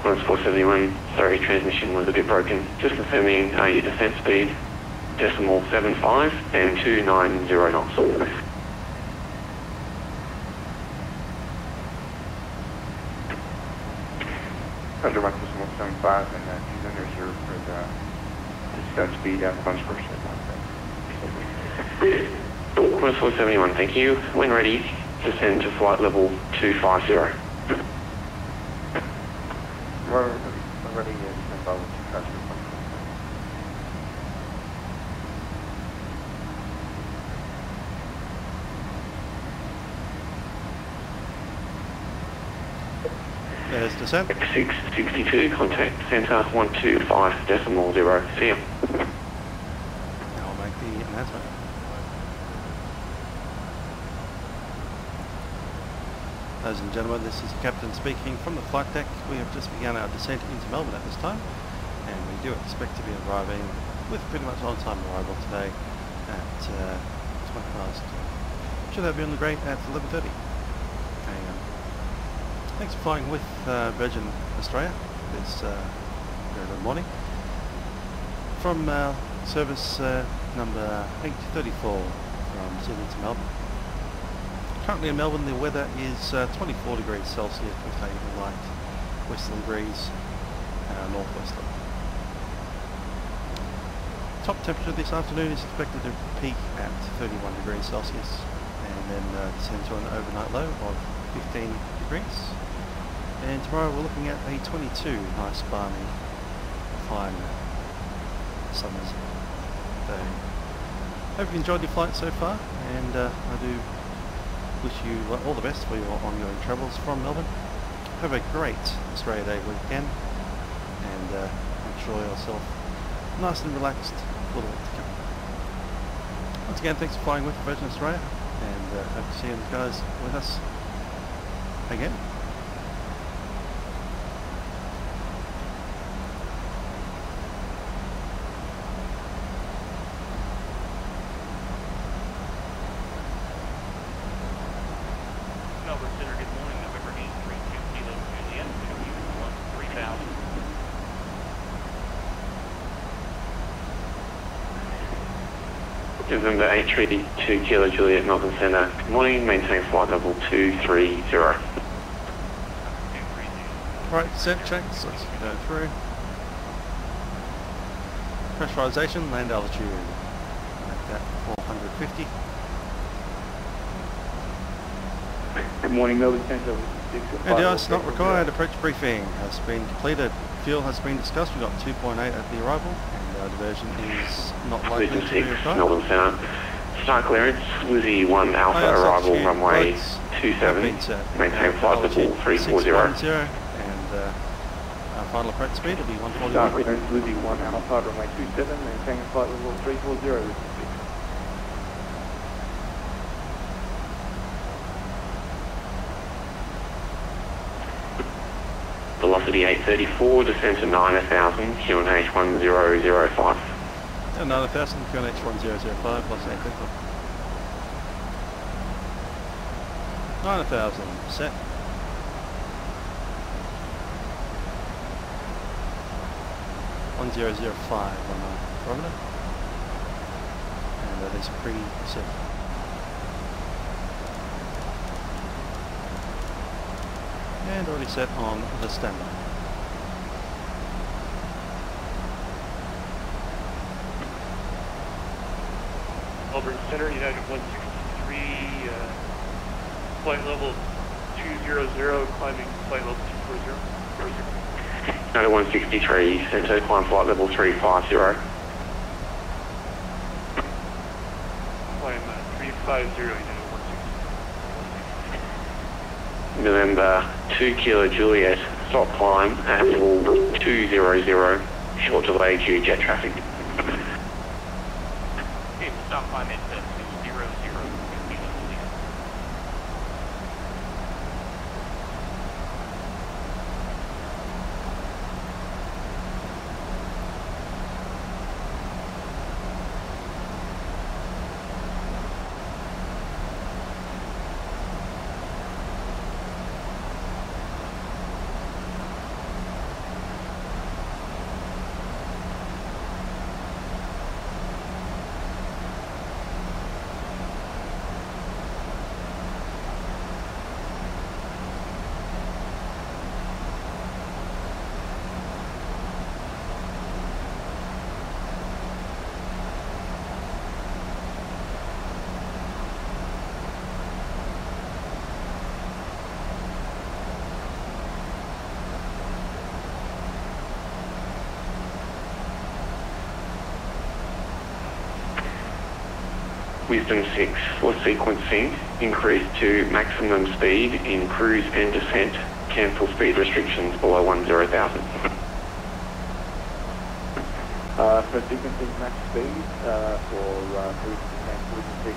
Qantas 471, sorry, transmission was a bit broken. Just confirming your descent speed, decimal 75 and 290 knots. Roger, Mach decimal 75 and descend reserve for the descent speed at Qantas 471. Qantas 471, thank you. When ready, descend to flight level 250. We're ready to descend level 250. There's descent. 662, contact centre 125 decimal 0. See ya. I'll make the announcement. Ladies and gentlemen, this is the captain speaking from the flight deck. We have just begun our descent into Melbourne at this time, and we do expect to be arriving with pretty much on-time arrival today at 20 past. Should have been on the grade at 11:30 a.m. Thanks for flying with Virgin Australia this very good morning. From service number 834 from Sydney to Melbourne. Currently in Melbourne the weather is 24 degrees Celsius with a light westerly breeze northwesterly. Top temperature this afternoon is expected to peak at 31 degrees Celsius and then descend to an overnight low of 15 degrees. And tomorrow we're looking at a 22 nice balmy fine summer's day. Hope you enjoyed your flight so far, and I do wish you all the best for your ongoing travels from Melbourne. Have a great Australia Day weekend and enjoy yourself nice and relaxed for the week to come. Once again, thanks for flying with Virgin Australia, and hope to see you guys with us again. November 832 Kilo Juliet, Melbourne Centre. Good morning, maintain flight level 230. Right, set checks, let's go through. Pressurization, land altitude, like that, 450. Good morning, Melbourne Centre. NDIS not required, approach briefing has been completed. Fuel has been discussed, we got 2.8 at the arrival, and diversion is not likely to be required. Melbourne Centre. Start clearance, Lizzie 1 Alpha arrival, runway 27, maintain flight level 340. And our final approach speed will be 141. Start clearance, Lizzie 1 Alpha, runway 27, maintain flight level 340. Velocity 834, descent to 9,000, QNH 1005. And 9,000, QNH 1005, plus 834. 9,000, set. 1005 on the barometer, and that is pre-set. And already set on the standby. Melbourne Center, United 163, flight level 200, climbing flight level 240. United 163, Center, climb flight level 350. Climb 350, United 163. November 2 Kilo Juliet, stop climb at level 200, short delay due jet traffic. Stop climb at 200. Wisdom 6 for sequencing, increase to maximum speed in cruise and descent, cancel speed restrictions below 10,000. For sequencing max speed for cruise and Wisdom 6.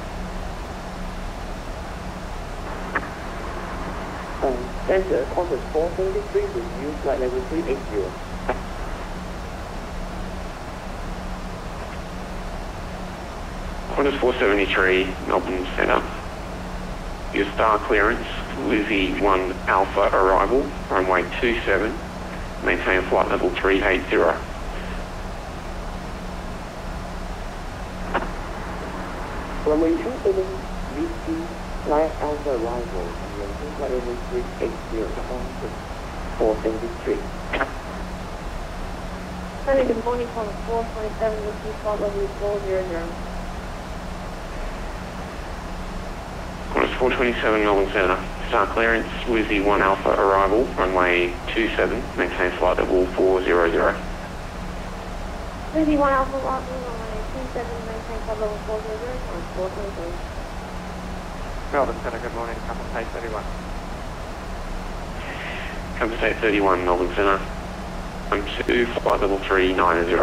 Center, Qantas 473 with new flight level 380. Qantas 473, Melbourne Centre. Your star clearance, Lizzie 1 Alpha arrival, runway 27, maintain flight level 380. Runway 27, Lizzie Flight Alpha arrival, maintain flight level 380, Qantas 473. Sunny, good morning, Qantas 427 with you, flight level 400. Qantas 427 Melbourne Centre, star clearance, Lizzie 1 Alpha arrival, runway 27, maintain flight level 400. Lizzie 1 Alpha arrival, runway 27, maintain flight level 400, Qantas 427. Melbourne Centre, good morning, Compass 831. Compass 831 Melbourne Centre, to flight level 390.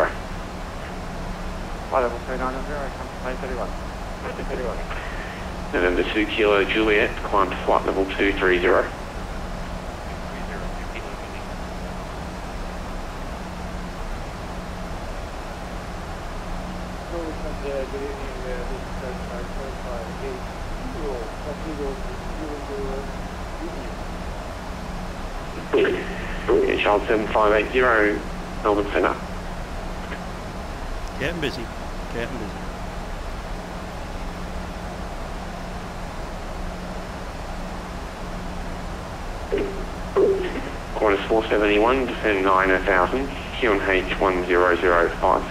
Flight level 390, Compass 831. 831. November 2 Kilo Juliet, climb to flight level 230. Child 7580, Melbourne Centre. Getting busy, getting busy. Qantas 471, descend 9000, QNH 1005.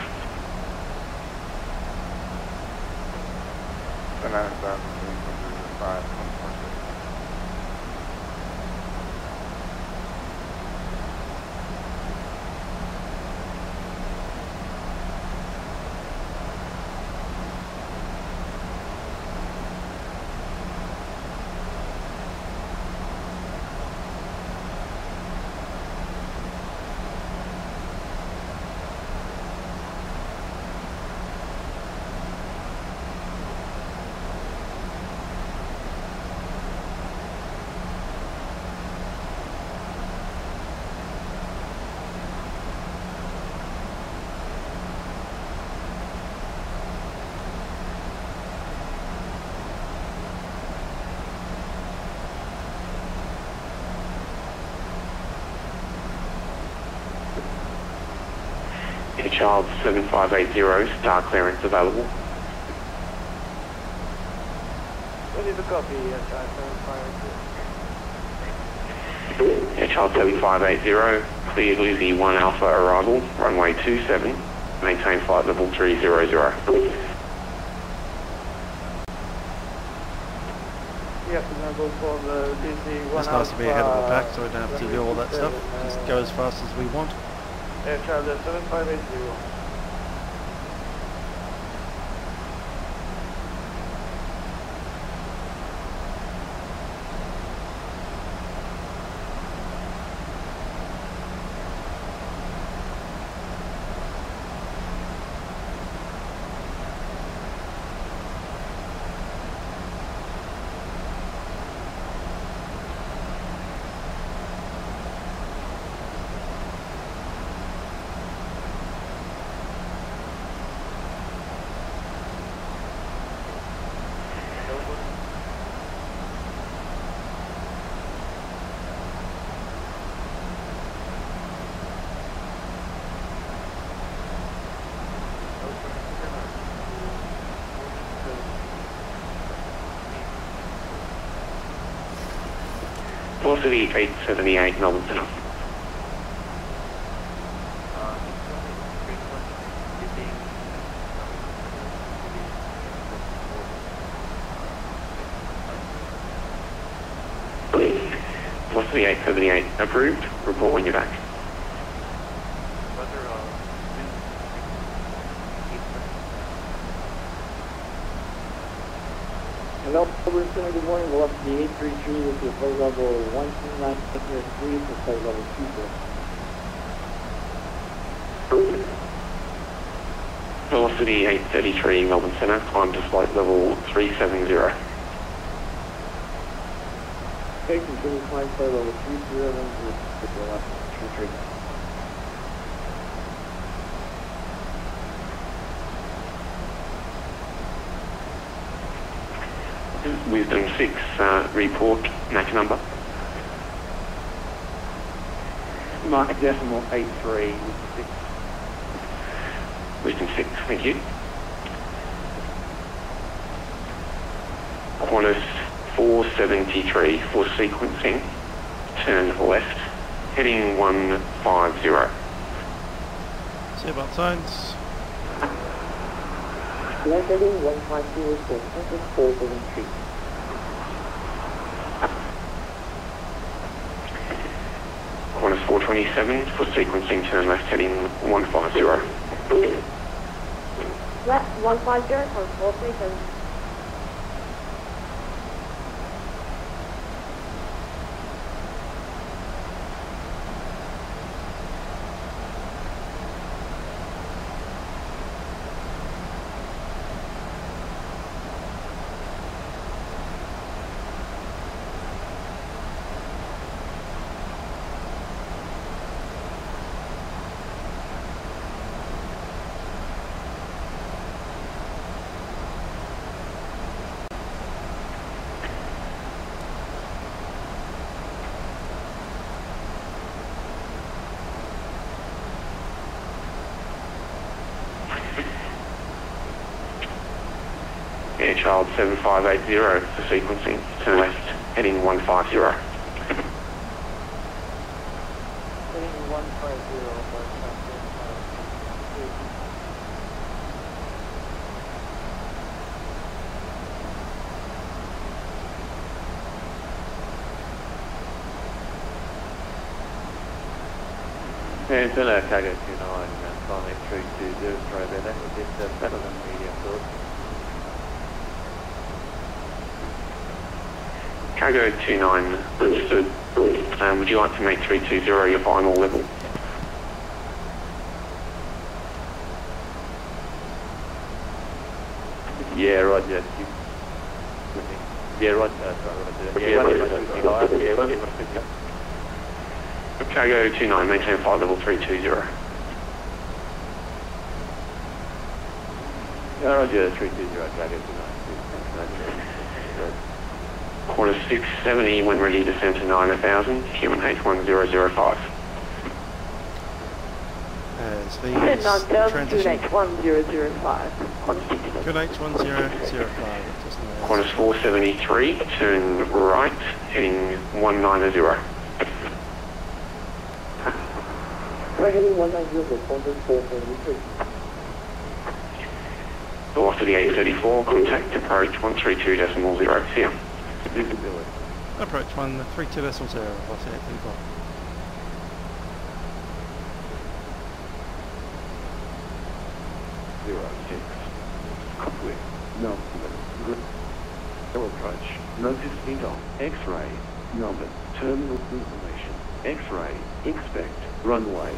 Air Child 7580, star clearance available. Ready to copy, Air Child 7580. Air Child 7580, cleared Lizzie 1 Alpha arrival, runway 27, maintain flight level 300. Yes, we're going to go for the Lizzie 1 It's nice to be ahead of the pack, so we don't have to do all that stuff. Just go as fast as we want. Air Child 7580. Velocity 878 Melbourne Centre. Velocity 878 approved. Report when you're back. Hello, Melbourne Center, good morning. Velocity 833 with your flight level 129.3 for flight level 24. Velocity 833 Melbourne Centre, climb to flight level 370. Okay, continue climb flight level 30 with your last 23. Wisdom 6, report, MAC number. Mark decimal 83 with 6. Wisdom 6, thank you. Qantas 473 for sequencing, turn left, heading 150. Seatbelt signs. Left heading 150 for Qantas 473. Qantas 427 for sequencing, turn left, heading 150. Left 150 for 437. Air Child 7580 for sequencing, turn left, heading 150. Heading 150. It's in a Cargo 29, climbing through to 0 throw there, that was just better than we thought. Cargo 29, understood. Would you like to make 320 your final level? Yeah, Roger. Yeah, Roger. Cargo 29, maintain flight level 320. Yeah, Roger, 320, Cargo 29. Quarter 670 when ready, descend to 9000, human H1005. This is Descend 9000 transition. to H1005. Good H1005. Qantas 473, turn right, heading 190. Heading 190 for Qantas 473. Velocity 834, contact approach 132.0. Here. Visibility. Approach 132.0, velocity 834. Coupling. No. No approach. Notice speedoff. X-ray. Number. Terminal information. X-ray. Expect. Runway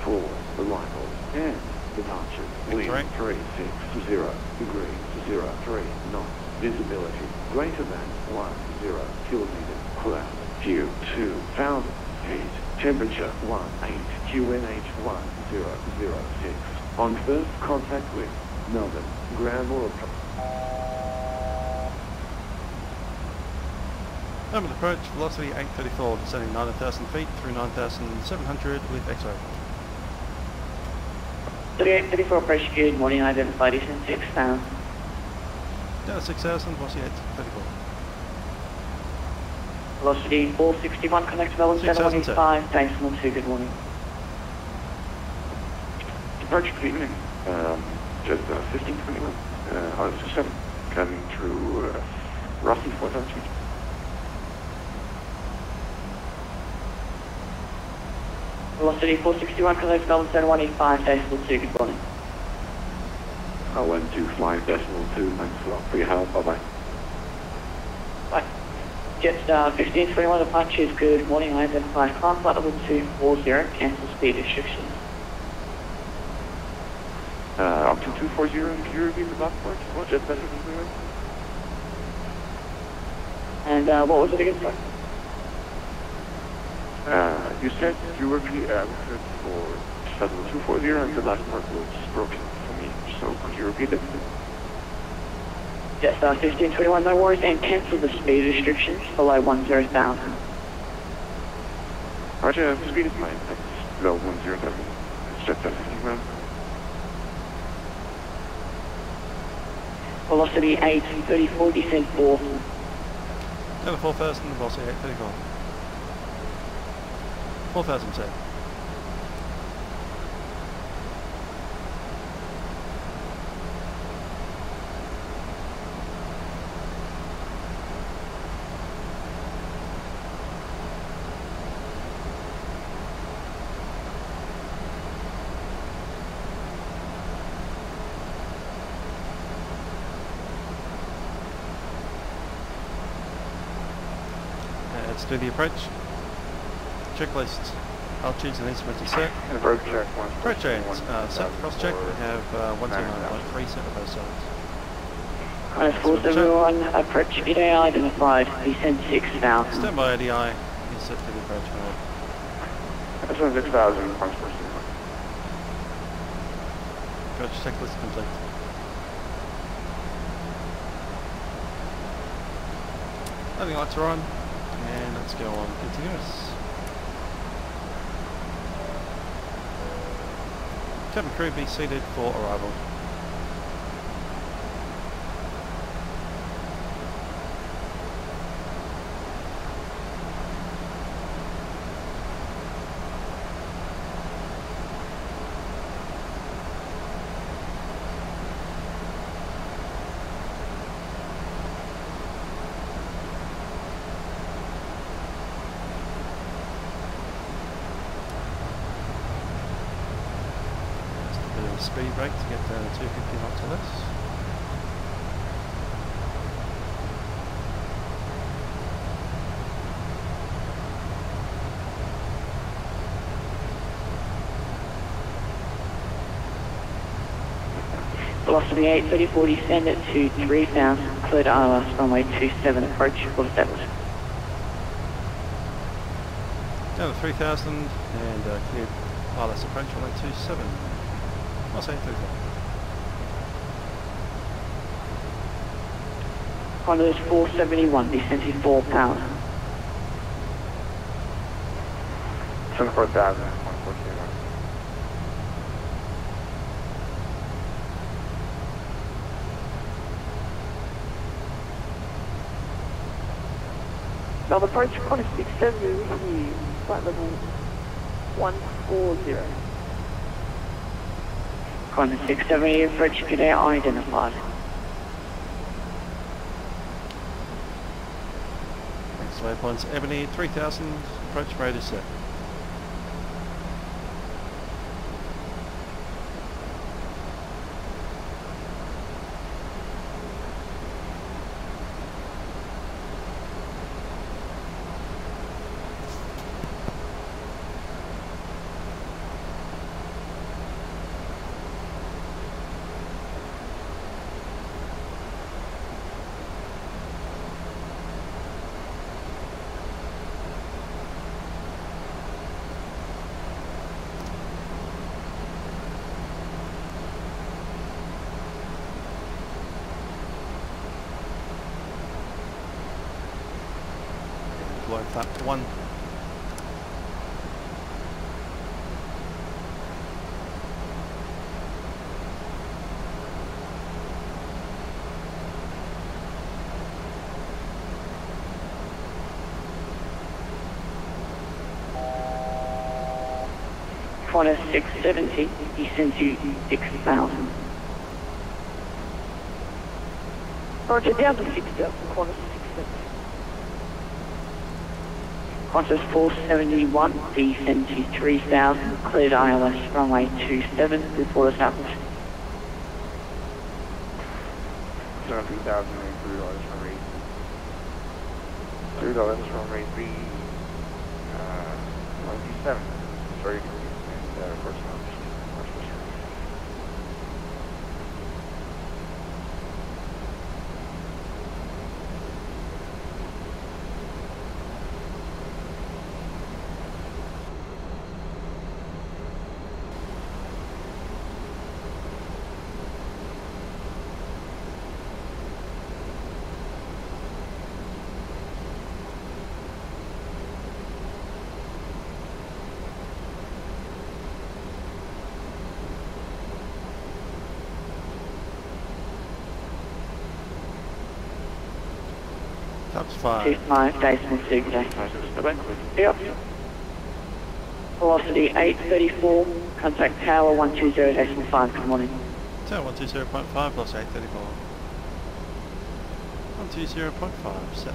24. Arrival. And departure. Wind 360 degrees 03 knots. Visibility greater than 10 kilometers. Cloud. View 2,000 feet. Temperature 18 QNH 1006. On first contact with Melbourne, ground or Melbourne approach, velocity 834, descending 9,000 feet through 9,700 with X-ray. 3834 approach, good morning, identified descent 6,000. Down to 6,000, velocity 834. Velocity 461, connect Melbourne 7185, Thanks 2, good morning. Approach, good evening. Just 1521, Aussie 7, coming through roughly 4,000 feet. Velocity 461, connect Melbourne 7185, Decimal 2, good morning. 12 flying decimal 2, thanks a lot for your help, bye-bye. Bye. Jetstar 1521, departure is good morning, identified climb flight level 240, cancel speed restrictions. Up to 240, can you repeat the last part? Well, just better than we went. And what was it again, sir? You said you were for shuttle 240 and the last part was broken for me, so could you repeat it? Jetstar 1521, no worries, and cancel the speed restrictions below 10,000. Roger, speed is fine, that's below 107. It's Jetstar 1521. Velocity 834, descent 4. Down to 4,000, velocity 834. 4,000, sir. Let's do the approach. Checklist. Altitudes and instruments are set. And approach check. Approach check. Set cross check. We have 129.3 set of those sides. 471, approach VATPAC identified, descend 6,000. Standby ADI is set for the approach mode. That's 6,000, transport. Approach checklist complete. Landing lights are on. And let's go on continuous. Cabin crew be seated for arrival. Speed brake to get down to 250 knots or less. Velocity 834, descend it to 3,000, cleared ILS runway 27, approach full established. Down to 3,000 and cleared ILS approach runway 27. I'll say 3,000. Qantas 471, descent to 4,000. 24,000, 141. Melbourne approach, Qantas 670 with you, flight level 140. Qantas 670, approach today identified. Next waypoint's Ebony 3000, approach mode is set. Flap 1. Qantas 670, descend to 6,000. Roger, down to 6,000, Qantas 670. Qantas 471, descend to 3,000, cleared ILS runway 27, report us out. 70,000 and $3 from rate. $3 from rate 127. Sorry, and of course not. That's fine. 25.6. Yep. Velocity 834, contact tower 120.5, good morning. Tower 120.5, loss 834. 120.5, set.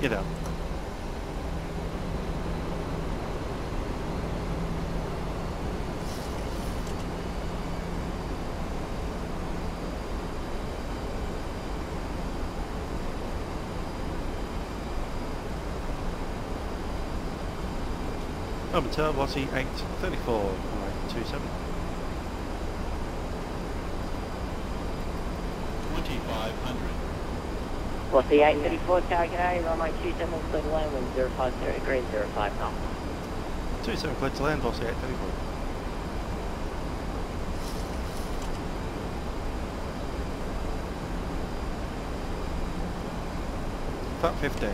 Get out. Melbourne Tower, velocity 834, runway 27. 2500. Velocity 834, Tower Canary, runway 27, clear to land, wind 050 degrees, 05 knots. 27, clear to land, velocity 834. Flap 15.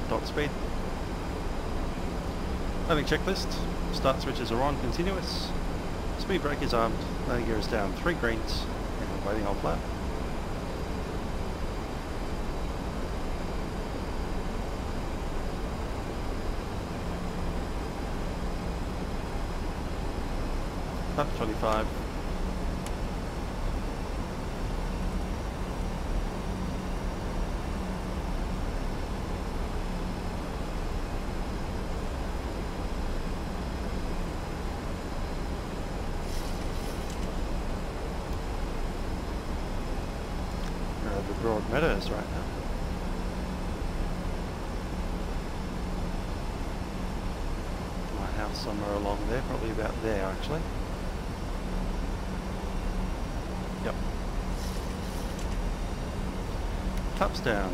Dot speed. Landing checklist. Start switches are on, continuous. Speed brake is armed. Landing gear is down. 3 greens. And waiting on flap. Flap 25. Broad Meadows right now. My house somewhere along there, probably about there actually. Yep. Flaps down.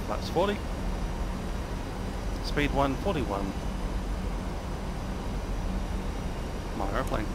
Flaps 40. Speed 141. My airplane.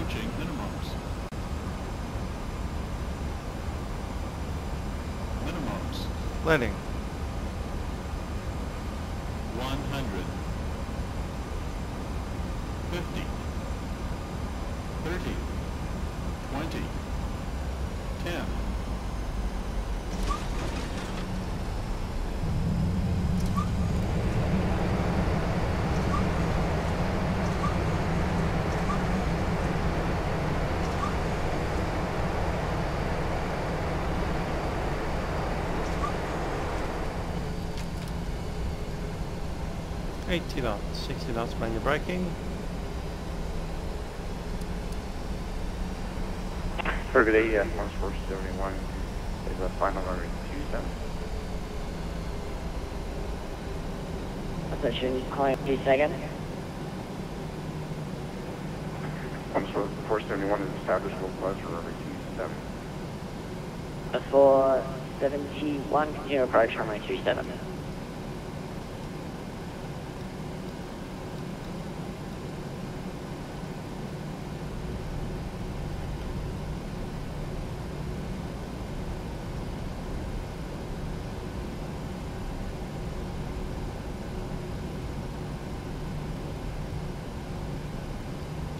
Approaching minimums. Minimums. Landing. 100. 50. 30. 20. 10. $80, 60 knots manual braking. Target 80 at 1471 is a final number 27. Attention, calling 2 seconds. 471 is established localized for runway 27. 471, continue approach runway 27.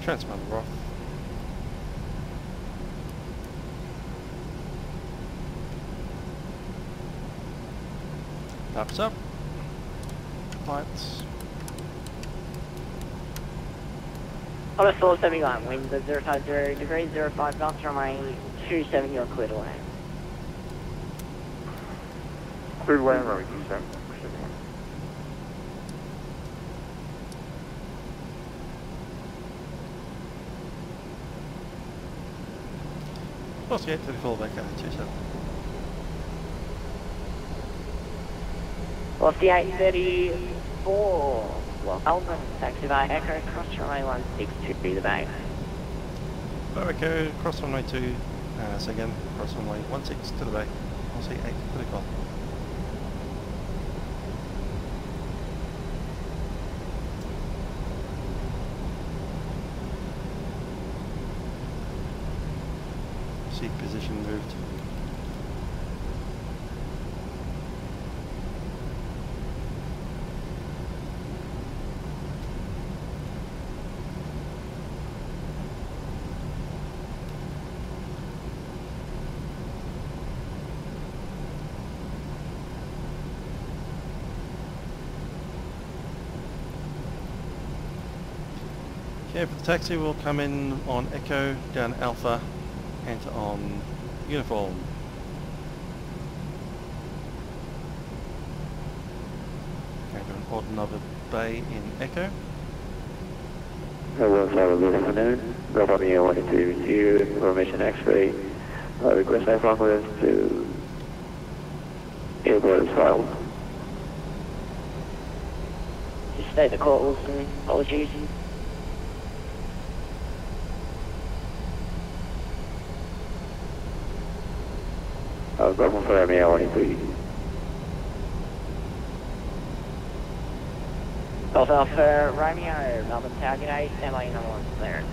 Transponder off. Flaps up. Lights. Auto 471, winds at 050 degrees, 05 knots, runway 27, you're clear to land. Clear to land, runway 27. Plus 8 to the full back out 27. Plus the 834, well, Melbourne, taxi by Echo, cross runway 162, the bay. Echo, cross runway 2, so again, cross runway 16 to the bay. Aussie 8 to the call. Seat position moved. Okay, for the taxi we'll come in on Echo, down Alpha, enter on Uniform. Okay, to an odd number bay in Echo. Hello, good afternoon. Bravo Romeo 122, information X-ray. Request I progress to airport file. Just state the call, Wilson. Apologies. Bravo Romeo 123. Golf Alpha Romeo, Melbourne Target 8, stand by number 1 clearance.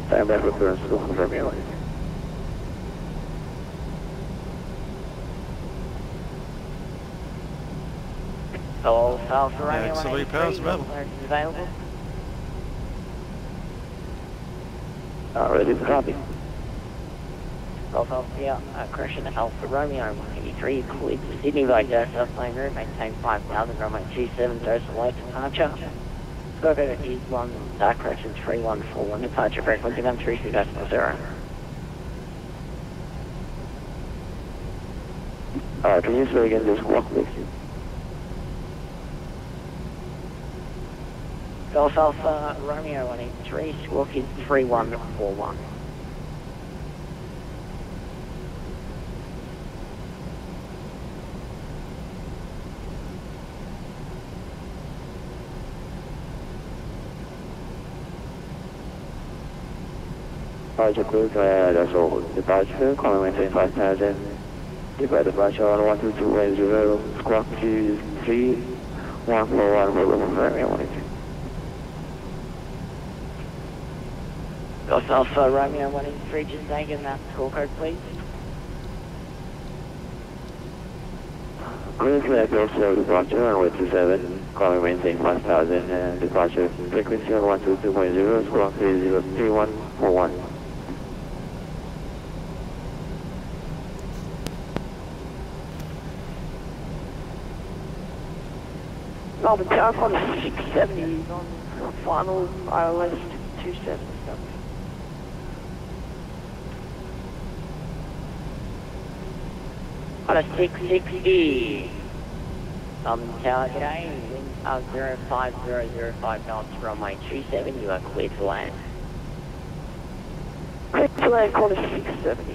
Stand by for clearance to Golf Romeo 123. Golf Alpha Romeo Auxiliary 183, powers available. clearance is available. Ready to copy. Golf Alpha, correction, Alpha Romeo 183, cleared to Sydney by Joseph Plane Route, maintain 5000, runway 27, Joseph late departure. Scope over is 1, dark correction 3141, departure frequency 132.0. Can you say again this walk please? Golf Alpha Romeo 183, squawk is 3141. Departure crew, that's all. Departure, calling maintain 5000. Depart departure on 12210, squawk 23, 141 for Romeo 183. Golf Alpha Romeo 183, just taking that score code, please. Cruise left also departure runway 27, calling maintain 5000 and departure frequency on 122.0, squawk 303141. Melbourne Tower, Qantas 670 on final ILS 27 stuff. Qantas 660. Melbourne Tower, g'day. Wind 05005 knots, runway 27, you are cleared to land. Cleared to land, Qantas 670.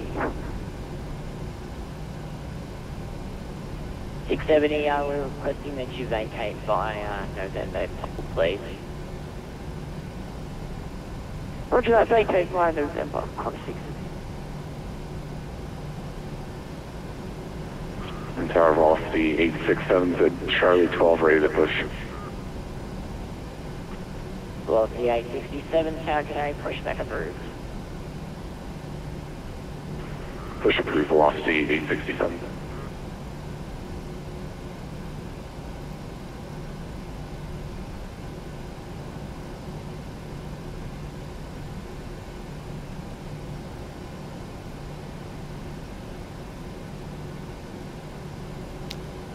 670, we're requesting that you vacate by November, please. Roger that, vacate by November, Qantas 670. Tower velocity 867 to Charlie 12, ready to push. Velocity 867, Tower, g'day, pushback approved. Push approved, velocity 867.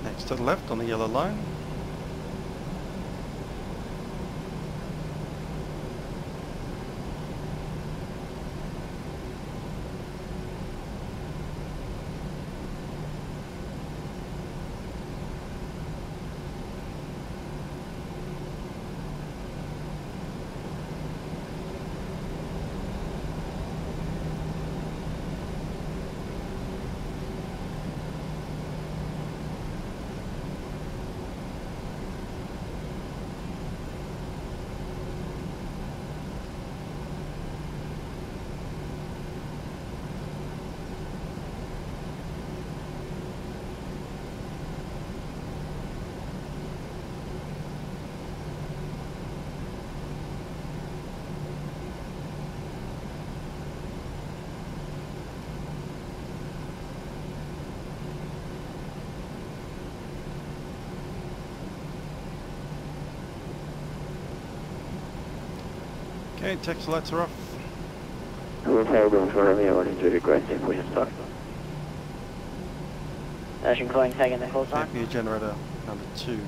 Next to the left on the yellow line. Okay, text lights are off. Melbourne for Romeo 183, requesting push start. Ocean calling, taking the call sign. Air generator number 2.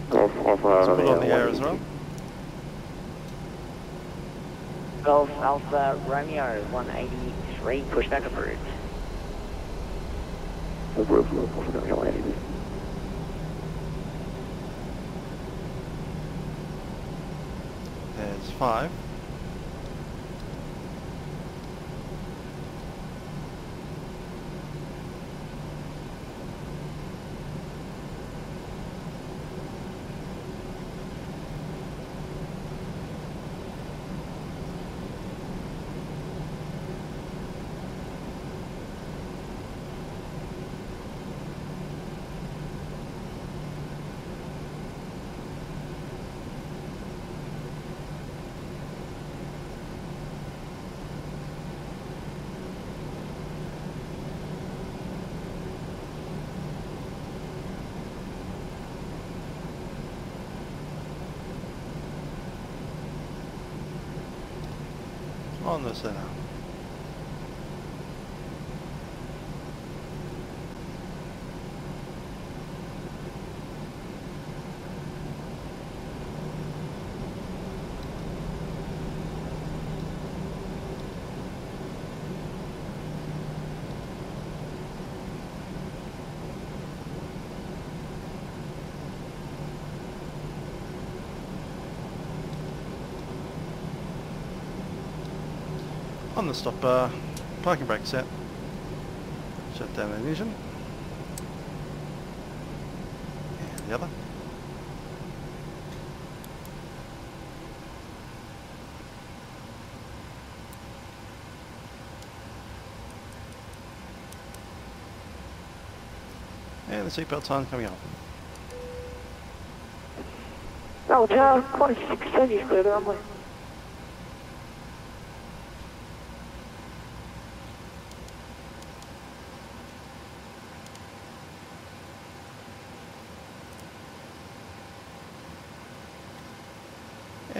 Golf Alpha Let's put Romeo on the air as well. Golf Alpha Romeo 183, pushback approved. There's 5. On the center. On the stop bar, parking brake set, shut down the ignition, and the other. And the seatbelt sign coming up. Melbourne Tower, Qantas 670 is clear, runway.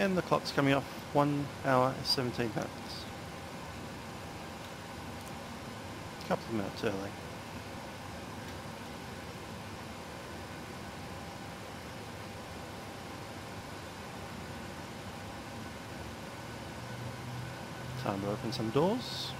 And the clock's coming off 1 hour 17 minutes. A couple of minutes early. Time to open some doors.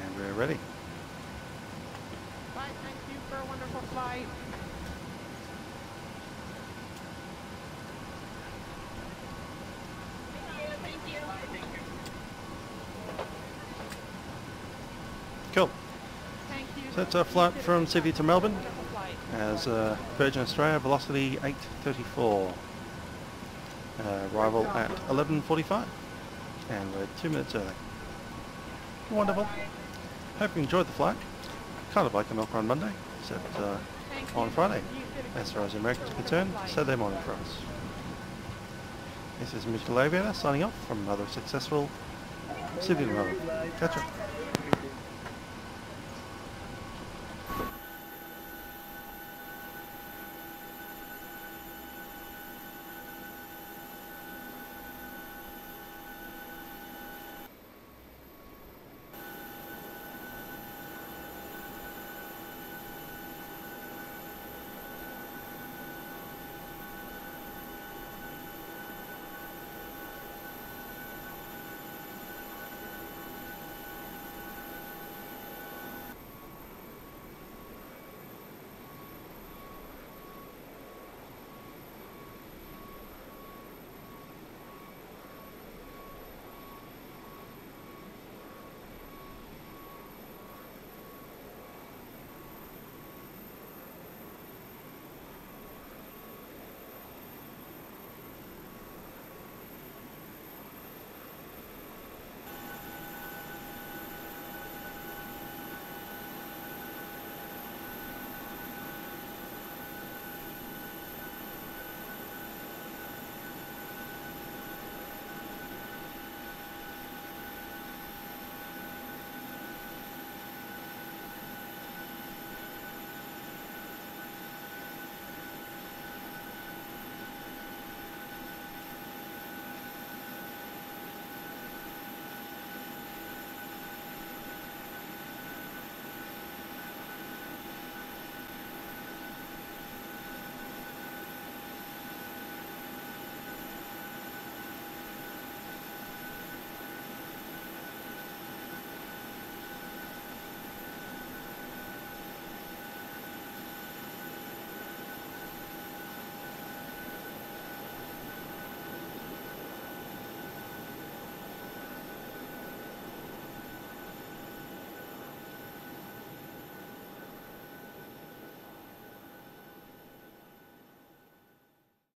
And we're ready. Right, thank you for a wonderful flight. Cool. So it's a flight from Sydney to Melbourne as Virgin Australia, velocity 834. Arrival at 11:45, and we're 2 minutes early. Wonderful. Hope you enjoyed the flight. Kind of like a milk run Monday, except on Friday. As far as the Americans are concerned, Saturday morning for us. This is Mitchell Aviator signing off from another successful Sydney to Melbourne. Catch you.